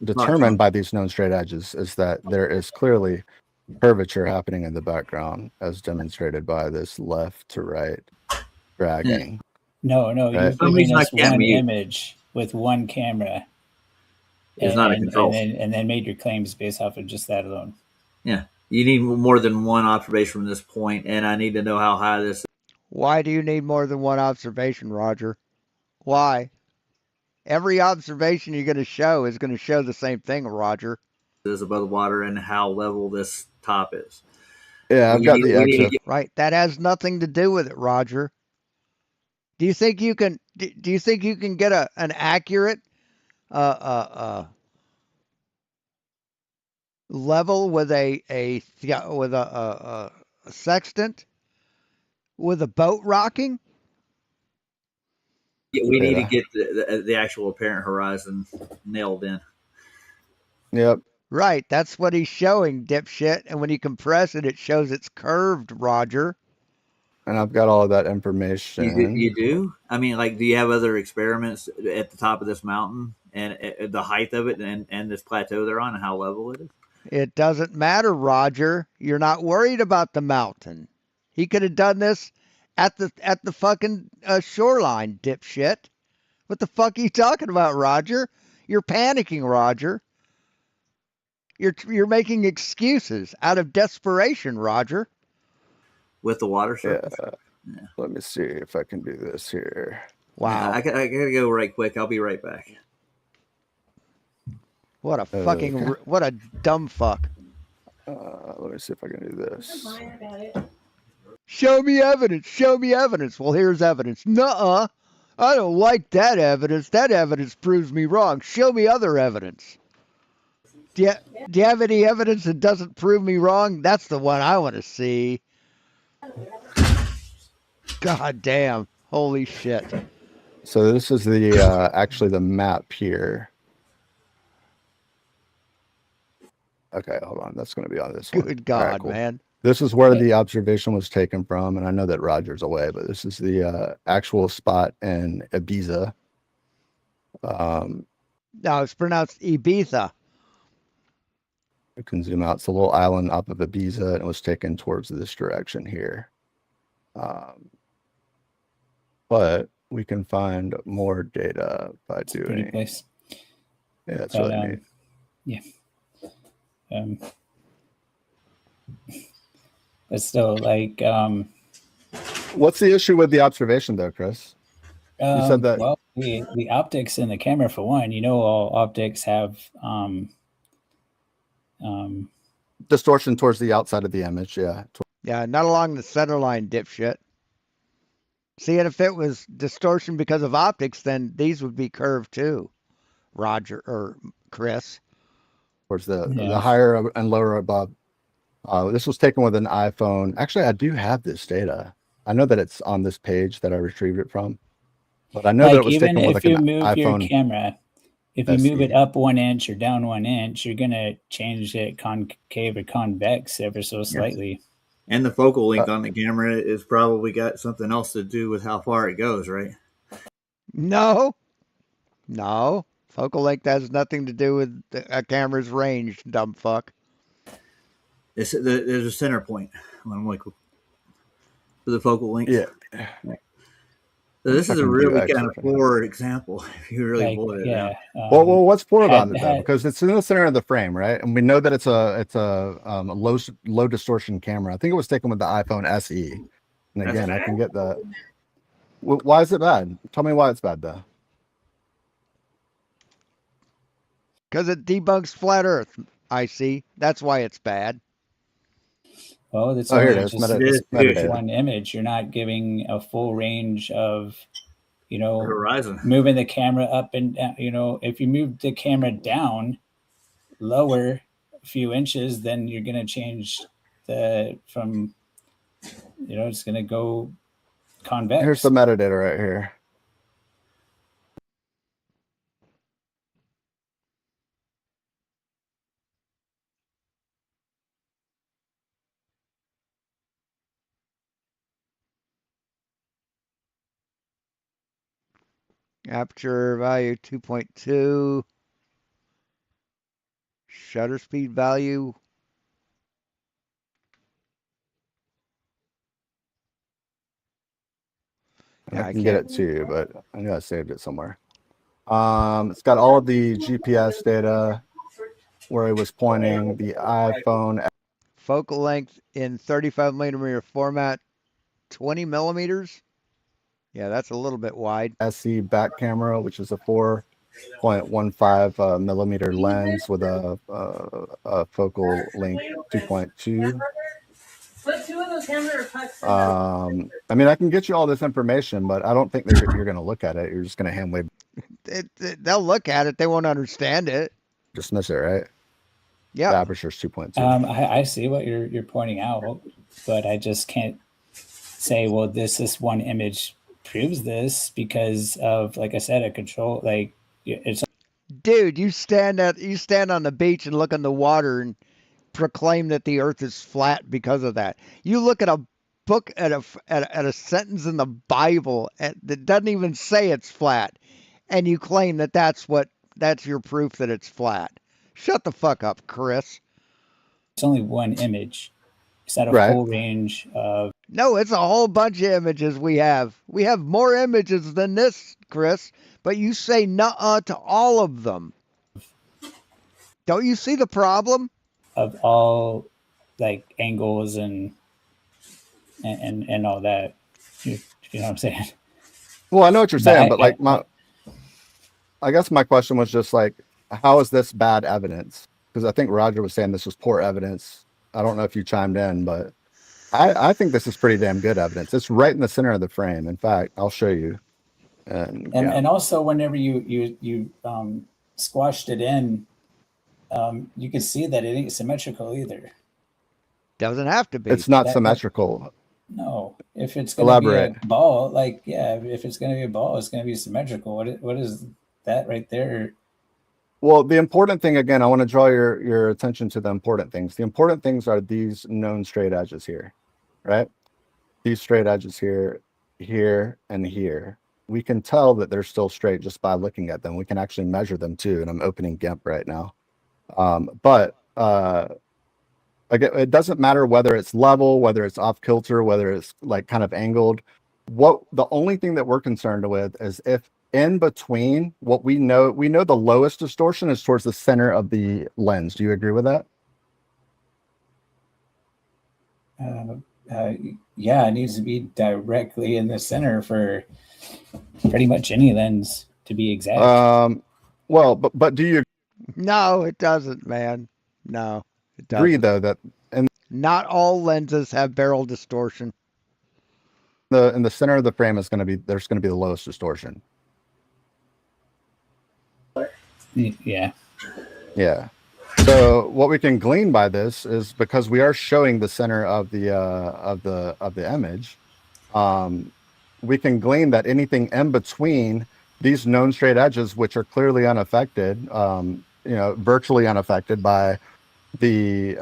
determine by these known straight edges is that there is clearly curvature happening in the background, as demonstrated by this left to right dragging. No, right? You're giving us one image with one camera. It's not a control, and then made your claims based off of just that alone. Yeah. You need more than one observation from this point, and I need to know how high this is. Why do you need more than one observation, Roger? Why? Every observation you're going to show is going to show the same thing, Roger. Is above the water and how level this top is. Yeah, I've got the extra. Right, that has nothing to do with it, Roger. Do you think you can get an accurate level with a sextant with a boat rocking? We need to get the actual apparent horizon nailed in. Yep. Right, that's what he's showing, dipshit. And when you compress it, it shows it's curved, Roger. And I've got all of that information. You do? I mean, like, do you have other experiments at the top of this mountain and the height of it and this plateau they're on and how level it is? It doesn't matter, Roger. You're not worried about the mountain. He could have done this at the fucking shoreline, dipshit. What the fuck are you talking about, Roger? You're panicking, Roger. You're making excuses out of desperation, Roger. With the water surface. Yeah. Let me see if I can do this here. Wow. I gotta go right quick. I'll be right back. What a fucking what a dumb fuck. Let me see if I can do this. Show me evidence. Show me evidence. Well, here's evidence. Nuh-uh. I don't like that evidence. That evidence proves me wrong. Show me other evidence. Do you have any evidence that doesn't prove me wrong? That's the one I want to see. God damn. Holy shit. So this is the actually the map here. Okay, hold on. That's going to be on this one. Good God, right, cool. man. This is where the observation was taken from, and I know that Roger's away, but this is the actual spot in Ibiza. No, it's pronounced Ibiza. You can zoom out. It's a little island up of Ibiza, and it was taken towards this direction here. But we can find more data by doing. Pretty place. Yeah, that's really neat. Yeah. But still, like, what's the issue with the observation, though, Chris? You said that. Well, the optics in the camera, for one, all optics have distortion towards the outside of the image. Yeah. Yeah, not along the center line, dipshit. See, and if it was distortion because of optics, then these would be curved too, Roger or Chris. Towards the higher and lower above. This was taken with an iPhone. Actually, I do have this data. I know that it's on this page that I retrieved it from, but I know that it was taken with like an iPhone. Even if you move your camera, if you move it up 1 inch or down 1 inch, you're gonna change it concave or convex ever so slightly. And the focal length on the camera is probably got something else to do with how far it goes, right? No. Focal length has nothing to do with a camera's range, dumb fuck. There's a center point. I'm like, for the focal length. Yeah. So this is a really kind of poor example. If you really boil it down. Well, what's poor about it though? Because it's in the center of the frame, right? And we know that it's a low distortion camera. I think it was taken with the iPhone SE. And again, I can get the. Why is it bad? Tell me why it's bad though. Because it debunks flat Earth. I see. That's why it's bad. Well, it's here it is. Just one image. You're not giving a full range of, horizon. Moving the camera up and down. If you move the camera down lower a few inches, then you're going to change it's going to go convex. Here's the metadata right here. Aperture value 2.2. Shutter speed value. Yeah, I can get it to you, but I know I saved it somewhere. It's got all of the GPS data where it was pointing, the iPhone. Focal length in 35 millimeter format, 20 millimeters. Yeah, that's a little bit wide. SE back camera, which is a 4.15 millimeter lens with a focal length 2.2. Put two of those hamburger pucks. I mean, I can get you all this information, but I don't think that you're going to look at it. You're just going to hand wave. They'll look at it. They won't understand it. Dismiss it, right? Yeah. The aperture's 2.2. I see what you're pointing out, but I just can't say, well, this one image proves this because of, like I said, a control. Like it's. Dude, you stand on the beach and look in the water and proclaim that the Earth is flat because of that. You look at a book at a sentence in the Bible that doesn't even say it's flat, and you claim that that's your proof that it's flat. Shut the fuck up, Chris. It's only one image. Is that a full range of? No, it's a whole bunch of images we have. We have more images than this, Chris, but you say nuh-uh to all of them. Don't you see the problem? Of all like angles and all that. You know what I'm saying? Well, I know what you're saying, but like I guess my question was just like, how is this bad evidence? Because I think Roger was saying this was poor evidence. I don't know if you chimed in, but I think this is pretty damn good evidence. It's right in the center of the frame. In fact, I'll show you. And also, whenever you squashed it in, you can see that it ain't symmetrical either. Doesn't have to be. It's not symmetrical. No, if it's going to be Elaborate. a ball, like, yeah, if it's going to be a ball, it's going to be symmetrical. What is that right there? Well, the important thing, again, I want to draw your attention to the important things. The important things are these known straight edges here, right? These straight edges here, here, and here. We can tell that they're still straight just by looking at them. We can actually measure them too, and I'm opening GIMP right now. Again, it doesn't matter whether it's level, whether it's off kilter, whether it's like kind of angled. The only thing that we're concerned with is if in between what we know the lowest distortion is towards the center of the lens. Do you agree with that? Yeah, it needs to be directly in the center for pretty much any lens to be exact. Well, but do you? No, it doesn't, man. No, it doesn't. Agree though that not all lenses have barrel distortion. In the center of the frame is going to be the lowest distortion. Yeah. So what we can glean by this is because we are showing the center of the image, we can glean that anything in between these known straight edges, which are clearly unaffected, virtually unaffected by the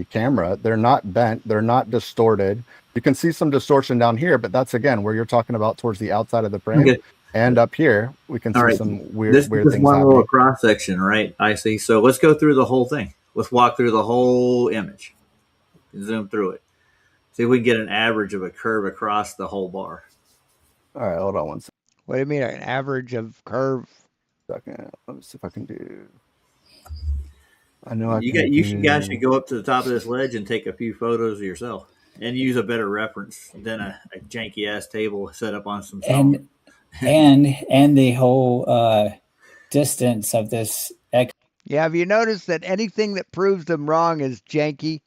camera, they're not bent, they're not distorted. You can see some distortion down here, but that's again where you're talking about towards the outside of the frame. Okay. And up here, we can see some weird things happening. This is one little cross section, right? I see. So let's go through the whole thing. Let's walk through the whole image. Zoom through it. See if we can get an average of a curve across the whole bar. All right, hold on one second. What do you mean, an average of curve? Second. Let me see if I can do. I know you guys should go up to the top of this ledge and take a few photos of yourself and use a better reference than a janky ass table set up on some stone. And the whole distance of this. Yeah, have you noticed that anything that proves them wrong is janky?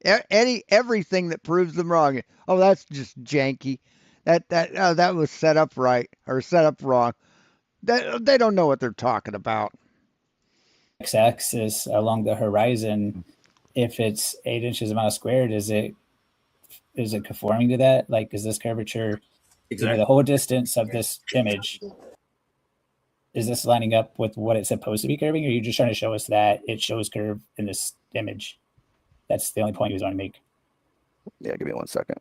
Everything that proves them wrong, oh, that's just janky. That was set up right or set up wrong. They don't know what they're talking about. X-axis along the horizon, if it's 8 inches a mile squared, is it conforming to that? Like, is this curvature? Exactly. The whole distance of this image, is this lining up with what it's supposed to be curving, or are you just trying to show us that it shows curve in this image? That's the only point you was want to make. Yeah, give me 1 second.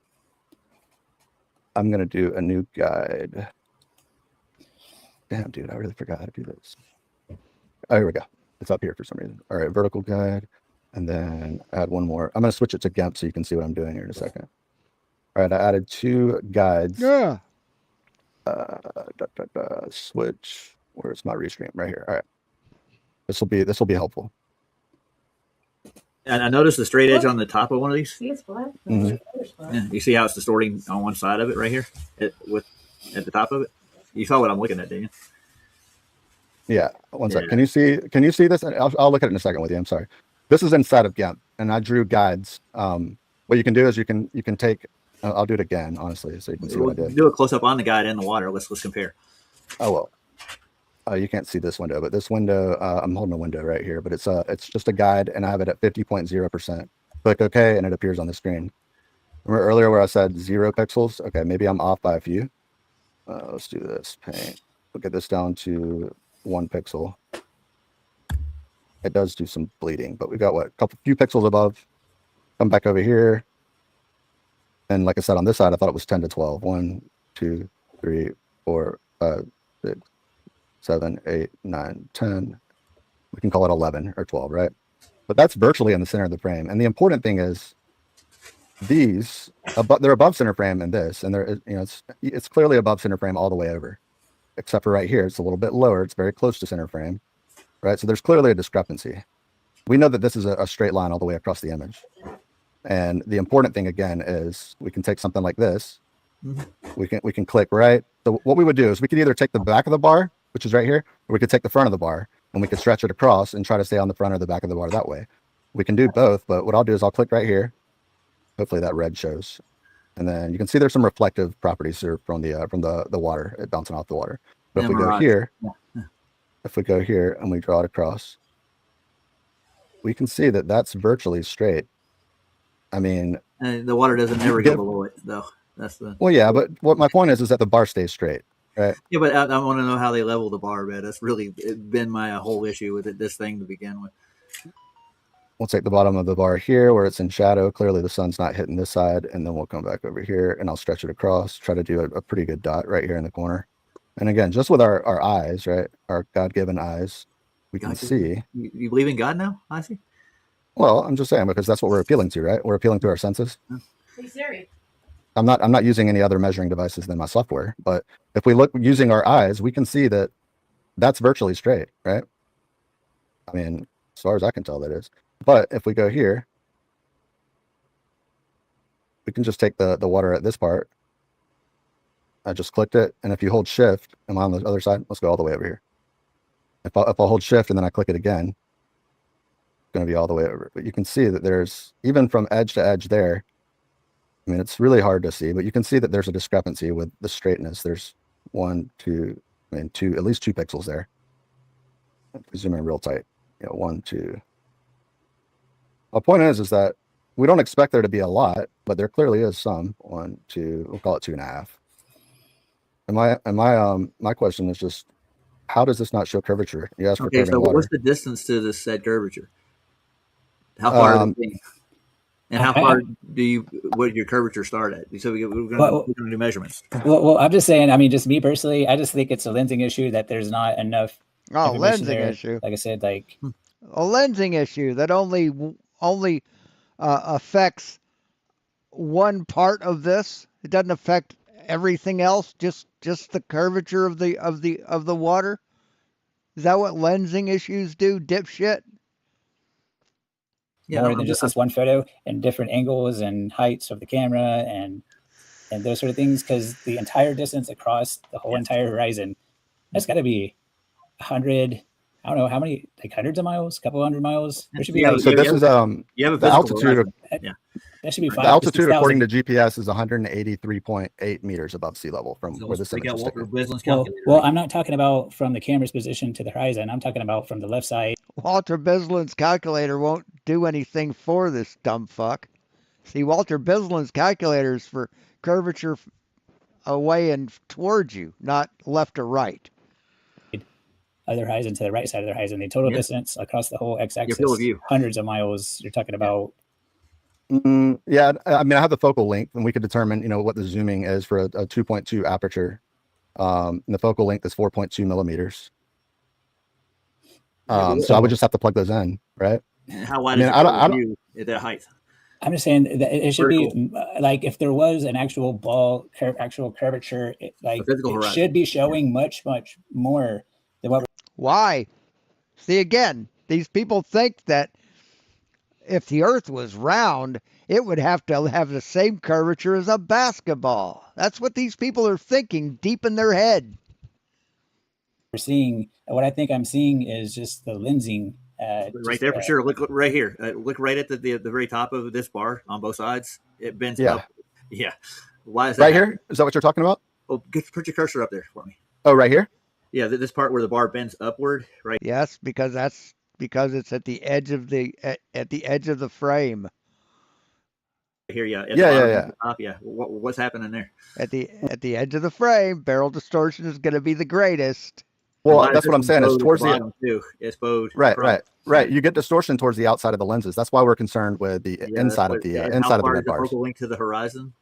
I'm going to do a new guide. Damn, dude, I really forgot how to do this. Oh, here we go. It's up here for some reason. All right, vertical guide, and then add one more. I'm going to switch it to GIMP so you can see what I'm doing here in a second. All right, I added 2 guides. Yeah. Switch. Where's my restream? Right here. All right. This will be helpful. And I noticed the straight edge on the top of one of these. See, it's black. Mm-hmm. Yeah, you see how it's distorting on one side of it right here, at the top of it. You saw what I'm looking at, didn't you? Yeah. 1 second. Can you see this? I'll look at it in a second with you. I'm sorry. This is inside of GIMP, and I drew guides. What you can do is you can take. I'll do it again, honestly, so you can see what I did. Do a close up on the guide in the water. Let's compare. Oh well. You can't see this window, but this window, I'm holding a window right here, but it's just a guide, and I have it at 50.0%. Click OK, and it appears on the screen. Remember earlier where I said 0 pixels? Okay, maybe I'm off by a few. Let's do this. Paint. We'll get this down to 1 pixel. It does do some bleeding, but we've got a few pixels above. Come back over here. And like I said, on this side, I thought it was 10 to 12. 1, 2, 3, 4, 5, 6, 7, 8, 9, 10. We can call it 11 or 12, right? But that's virtually in the center of the frame. And the important thing is they're above center frame in this, and it's clearly above center frame all the way over, except for right here. It's a little bit lower. It's very close to center frame, right? So there's clearly a discrepancy. We know that this is a straight line all the way across the image. And the important thing again is we can take something like this. Mm-hmm. We can click right. So what we would do is we could either take the back of the bar which is right here, or we could take the front of the bar and we could stretch it across and try to stay on the front or the back of the bar that way. We can do both, but what I'll do is I'll click right here. Hopefully that red shows. And then you can see there's some reflective properties here from the water, it bouncing off the water. But if we go here, and we draw it across, we can see that that's virtually straight. I mean, the water doesn't ever go below it, though. That's the well, yeah. But what my point is that the bar stays straight, right? Yeah, but I want to know how they level the bar, man. That's really been my whole issue with this thing to begin with. We'll take the bottom of the bar here where it's in shadow. Clearly the sun's not hitting this side, and then we'll come back over here and I'll stretch it across, try to do a pretty good dot right here in the corner. And again, just with our eyes, right? Our God-given eyes, we can see. You believe in God now, I see? Well, I'm just saying, because that's what we're appealing to, right? We're appealing to our senses. Hey, Siri. I'm not using any other measuring devices than my software, but if we look using our eyes, we can see that that's virtually straight, right? I mean, as far as I can tell, that is. But if we go here, we can just take the water at this part. I just clicked it, and if you hold shift, am I on the other side? Let's go all the way over here. If I hold shift and then I click it again, it's going to be all the way over. But you can see that there's, even from edge to edge there, I mean, it's really hard to see, but you can see that there's a discrepancy with the straightness. There's at least 2 pixels there. If we zoom in real tight, 1, 2. My point is that we don't expect there to be a lot, but there clearly is some. 1, 2, we'll call it 2.5. And my question is just, how does this not show curvature? You asked for curving water. What's the distance to this said curvature? How far is it? And how far would your curvature start at? So we're going to do measurements. Well, I'm just saying, I mean, just me personally, I just think it's a lensing issue that there's not enough. Lensing issue. Like I said, like a lensing issue that only affects one part of this. It doesn't affect everything else. Just the curvature of the water. Is that what lensing issues do, dipshit? Yeah, more than just this one photo, and different angles and heights of the camera and those sort of things, because the entire distance across the whole entire horizon, that's got to be 100. I don't know how many, like hundreds of miles, a couple hundred miles. There should be. So this is the altitude. That should be 5. The altitude according to GPS is 183.8 meters above sea level from where this image is taken. Well, I'm not talking about from the camera's position to the horizon. I'm talking about from the left side. Walter Bislin's calculator won't do anything for this dumb fuck. See, Walter Bislin's calculator is for curvature away and towards you, not left or right. Other horizon to the right side of the horizon. The total distance across the whole x-axis, hundreds of miles. You're talking about. Yeah, I mean, I have the focal length, and we could determine, what the zooming is for a 2.2 aperture. And the focal length is 4.2 millimeters. So I would just have to plug those in, right? How wide is it at that height? I'm just saying that it should be like if there was an actual actual curvature, it should be showing much more than what. Why? See, again, these people think that if the Earth was round, it would have to have the same curvature as a basketball. That's what these people are thinking deep in their head. We're seeing, what I think I'm seeing is just the lensing. Right there for sure. Look right here. Look right at the very top of this bar on both sides. It bends up. Yeah. Why is that? Right here? Is that what you're talking about? Oh, put your cursor up there for me. Oh, right here? Yeah, this part where the bar bends upward, right? Yes, because it's at the edge of the frame. Here, yeah. Yeah. Yeah. What's happening there? At the edge of the frame, barrel distortion is going to be the greatest. Well, that's what I'm saying. It's towards the bottom too. It's bowed. Right. You get distortion towards the outside of the lenses. That's why we're concerned with the inside of the inside of the red bars. Focal length to the horizon.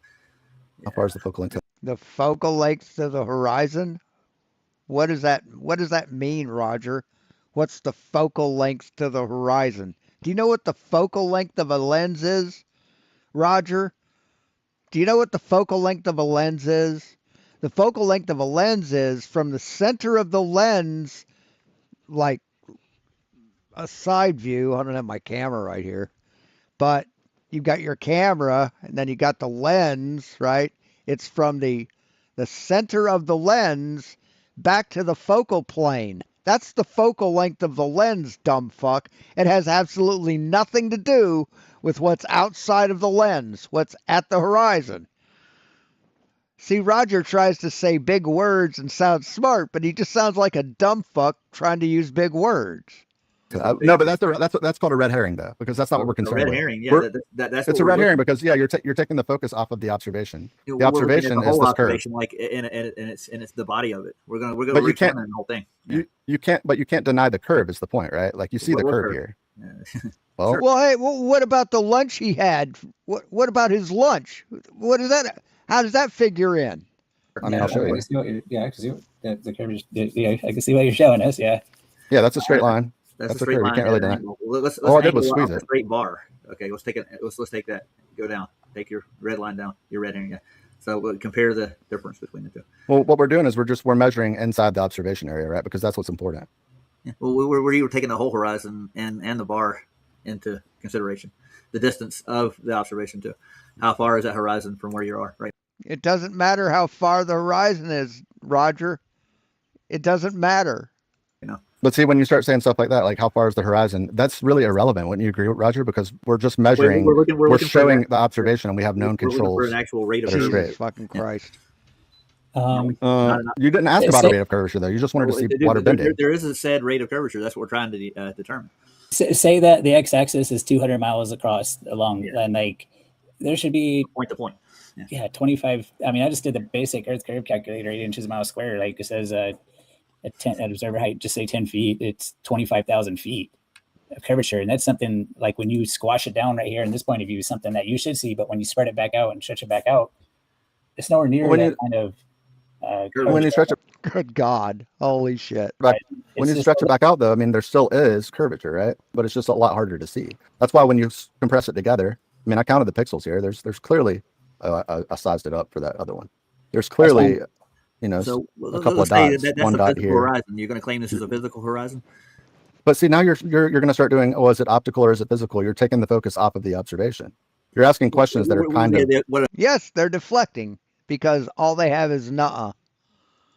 How far is the focal length? The focal length to the horizon. What does that mean, Roger? What's the focal length to the horizon? Do you know what the focal length of a lens is, Roger? Do you know what the focal length of a lens is? The focal length of a lens is from the center of the lens, like a side view. I don't have my camera right here, but you've got your camera and then you got the lens, right? It's from the center of the lens back to the focal plane. That's the focal length of the lens, dumb fuck. It has absolutely nothing to do with what's outside of the lens, what's at the horizon. See, Roger tries to say big words and sound smart, but he just sounds like a dumb fuck trying to use big words. No, but that's called a red herring, though, because that's not what we're concerned with. Red herring, yeah, that's it's a red herring because you're taking the focus off of the observation. The observation is this curve, like, and it's the body of it. We're gonna but you can't the whole thing. Yeah. You can't deny the curve is the point, right? Like you see the curve here. Yeah. Well, hey, what about the lunch he had? What about his lunch? What is that? How does that figure in? I mean, I'll show you. I can see the curve. Yeah, I can see what you're showing us. Yeah. Yeah, that's a straight line. That's a straight line. You can't really deny. Let's all I did was squeeze it. Straight bar. Okay, let's take it. Let's take that. Go down. Take your red line down. Your red herring. Yeah. So we'll compare the difference between the two. Well, what we're doing is we're measuring inside the observation area, right? Because that's what's important. Yeah. Well, we're taking the whole horizon and the bar into consideration. The distance of the observation too. How far is that horizon from where you are? Right. It doesn't matter how far the horizon is, Roger. It doesn't matter. But see, when you start saying stuff like that, like how far is the horizon, that's really irrelevant. Wouldn't you agree, Roger? Because we're just measuring, we're showing the observation, and we have known controls. For an actual rate of Jesus curvature. Fucking Christ. You didn't ask about a rate of curvature, though. You just wanted to see water bending. There is a said rate of curvature. That's what we're trying to determine. Say that the x-axis is 200 miles across along, and like there should be point to point. Yeah, 25. I mean, I just did the basic Earth curve calculator, 8 inches a mile square. Like it says, at observer height, just say 10 feet. It's 25,000 feet of curvature, and that's something like when you squash it down right here in this point of view, something that you should see. But when you spread it back out and stretch it back out, it's nowhere near that kind of. When you stretch it, good God, holy shit! Right. When you stretch it back out, though, I mean, there still is curvature, right? But it's just a lot harder to see. That's why when you compress it together, I mean, I counted the pixels here. There's clearly. I sized it up for that other one. There's clearly, so a couple of dots. That's one a dot physical here. Horizon. You're going to claim this is a physical horizon? But see, now you're going to start doing, is it optical or is it physical? You're taking the focus off of the observation. You're asking questions that are kind of. Yes, they're deflecting because all they have is nuh-uh.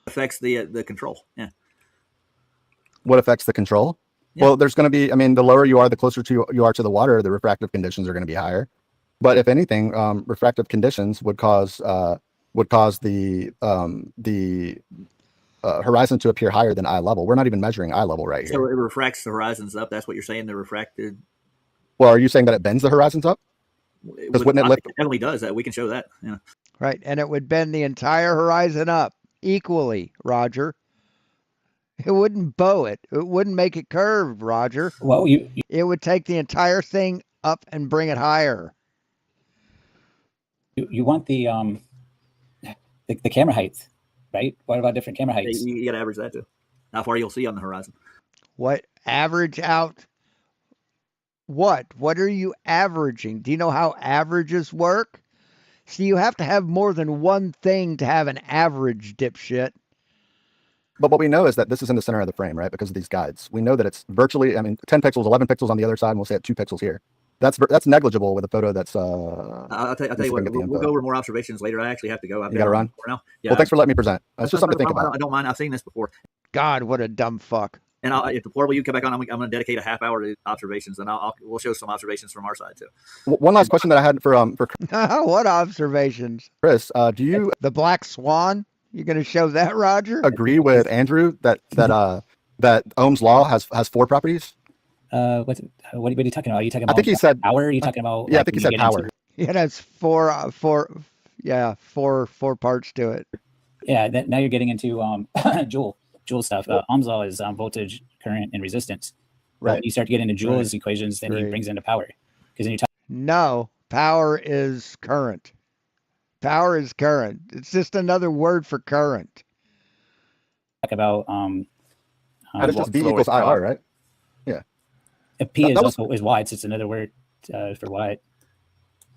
Affects the control. Yeah. What affects the control? Yeah. Well, there's going to be. I mean, the lower you are, the closer you are to the water, the refractive conditions are going to be higher. But if anything, refractive conditions would cause the horizon to appear higher than eye level. We're not even measuring eye level right here. So it refracts the horizons up. That's what you're saying. The refracted. Well, are you saying that it bends the horizons up? Because wouldn't it lift? It definitely does that. We can show that. Yeah. Right, and it would bend the entire horizon up equally, Roger. It wouldn't bow it. It wouldn't make it curved, Roger. Well, it would take the entire thing up and bring it higher. You want the camera height, right? What about different camera heights? You got to average that too. How far you'll see on the horizon. What average out? What are you averaging? Do you know how averages work? See, you have to have more than one thing to have an average, dipshit. But what we know is that this is in the center of the frame, right? Because of these guides. We know that it's virtually, 10 pixels, 11 pixels on the other side, and we'll say at 2 pixels here. That's negligible with a photo that's. I'll tell you what. We'll go over more observations later. I actually have to go. You got to run now. Yeah, well, thanks for letting me present. That's just something to think about. I don't mind. I've seen this before. God, what a dumb fuck. And if the portable you come back on, I'm going to dedicate a half hour to observations, and we'll show some observations from our side too. One last question that I had for what observations, Chris? Do you the black swan? You're going to show that, Roger? Agree with Andrew that Ohm's law has 4 properties? What are you talking about? Are you talking about? I think he said power. Are you talking about? Yeah, I think he said power. It has four parts to it. Yeah, now you're getting into Joule stuff. Ohm's law is voltage, current, and resistance. Right. When you start getting into Joule's equations, then he brings into power. Because then you talk. No, power is current. Power is current. It's just another word for current. Talk about it's just V equals IR, right? Yeah. P is watt. It's another word for watt.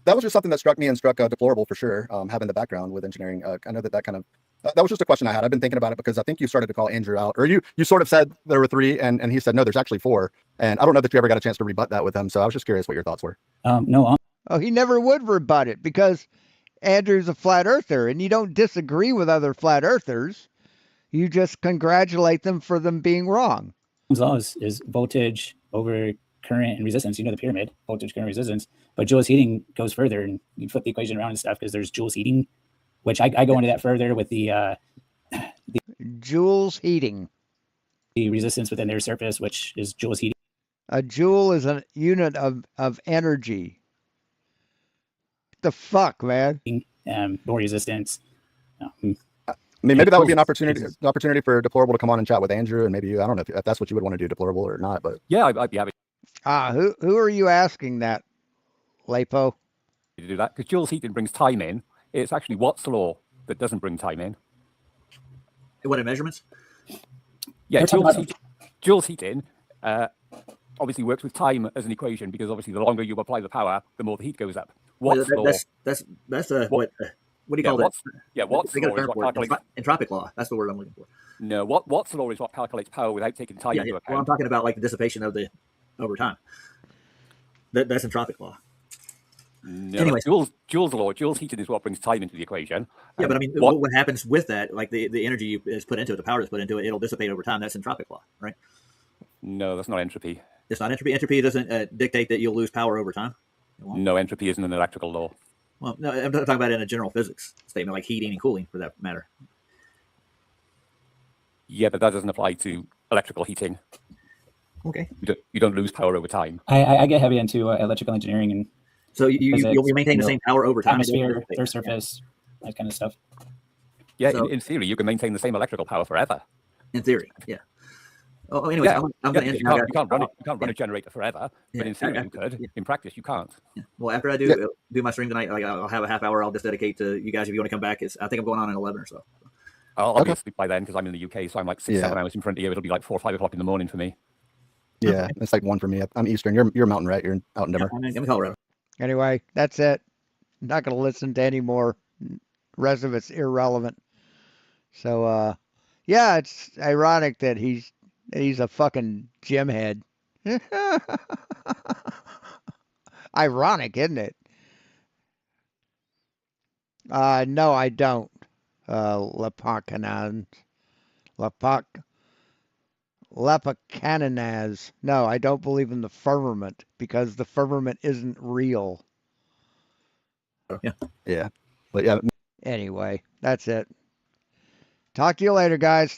That was just something that struck me and struck Deplorable for sure. Having the background with engineering, I know that kind of that was just a question I had. I've been thinking about it because I think you started to call Andrew out, or you sort of said there were 3, and he said no, there's actually 4, and I don't know that you ever got a chance to rebut that with him. So I was just curious what your thoughts were. No. He never would rebut it because Andrew's a flat earther, and you don't disagree with other flat earthers. You just congratulate them for them being wrong. Law is voltage over current and resistance. You know the pyramid, voltage, current, resistance. But Joule's heating goes further, and you flip the equation around and stuff because there's Joule's heating, which I go into that further with the Joule's heating. The resistance within their surface, which is Joule's heating. A joule is a unit of energy. What the fuck, man? More resistance. I mean, maybe that would be an opportunity for Deplorable to come on and chat with Andrew, and maybe I don't know if that's what you would want to do, Deplorable, or not. But yeah, I'd be happy. Who are you asking that, Lapo? To do that because Joule's heating brings time in. It's actually Watt's law that doesn't bring time in. What are measurements? Yeah, Joule's heating obviously works with time as an equation because obviously the longer you apply the power, the more the heat goes up. Watt's law. That's what do you call that? Watt's law is what calculates entropic law. That's the word I'm looking for. No, Watt's law is what calculates power without taking time into account. Well, I'm talking about like the dissipation of the over time. That's entropic law. No, anyway, Joule's law, Joule's heating is what brings time into the equation. Yeah, but I mean, what happens with that? Like the energy is put into it, the power is put into it, it'll dissipate over time. That's entropic law, right? No, that's not entropy. It's not entropy. Entropy doesn't dictate that you'll lose power over time. No, entropy isn't an electrical law. Well, no, I'm talking about in a general physics statement, like heating and cooling, for that matter. Yeah, but that doesn't apply to electrical heating. Okay. You don't lose power over time. I get heavy into electrical engineering, and so you'll be maintaining the same power over time. Atmosphere, Earth's surface, that kind of stuff. Yeah, so, in theory, you can maintain the same electrical power forever. In theory, yeah. Oh, anyway, yeah. I'm going to you can't run a generator forever, but in theory you could. Yeah. In practice, you can't. Yeah. Well, after I do my stream tonight, I'll have a half hour I'll just dedicate to you guys if you want to come back. I think I'm going on at 11 or so. I'll be asleep by then because I'm in the UK, so I'm like 6-7 hours in front of you. It'll be like 4 or 5 o'clock in the morning for me. Yeah, it's like 1 for me. I'm Eastern. You're Mountain, right? You're out in Denver. I'm in Colorado. Anyway, that's it. I'm not going to listen to any more. Rest of it's irrelevant. So, yeah, it's ironic that he's a fucking gym head. Ironic, isn't it? No, I don't. Lepacanaz. No, I don't believe in the firmament because the firmament isn't real. Yeah. But yeah. Anyway, that's it. Talk to you later, guys.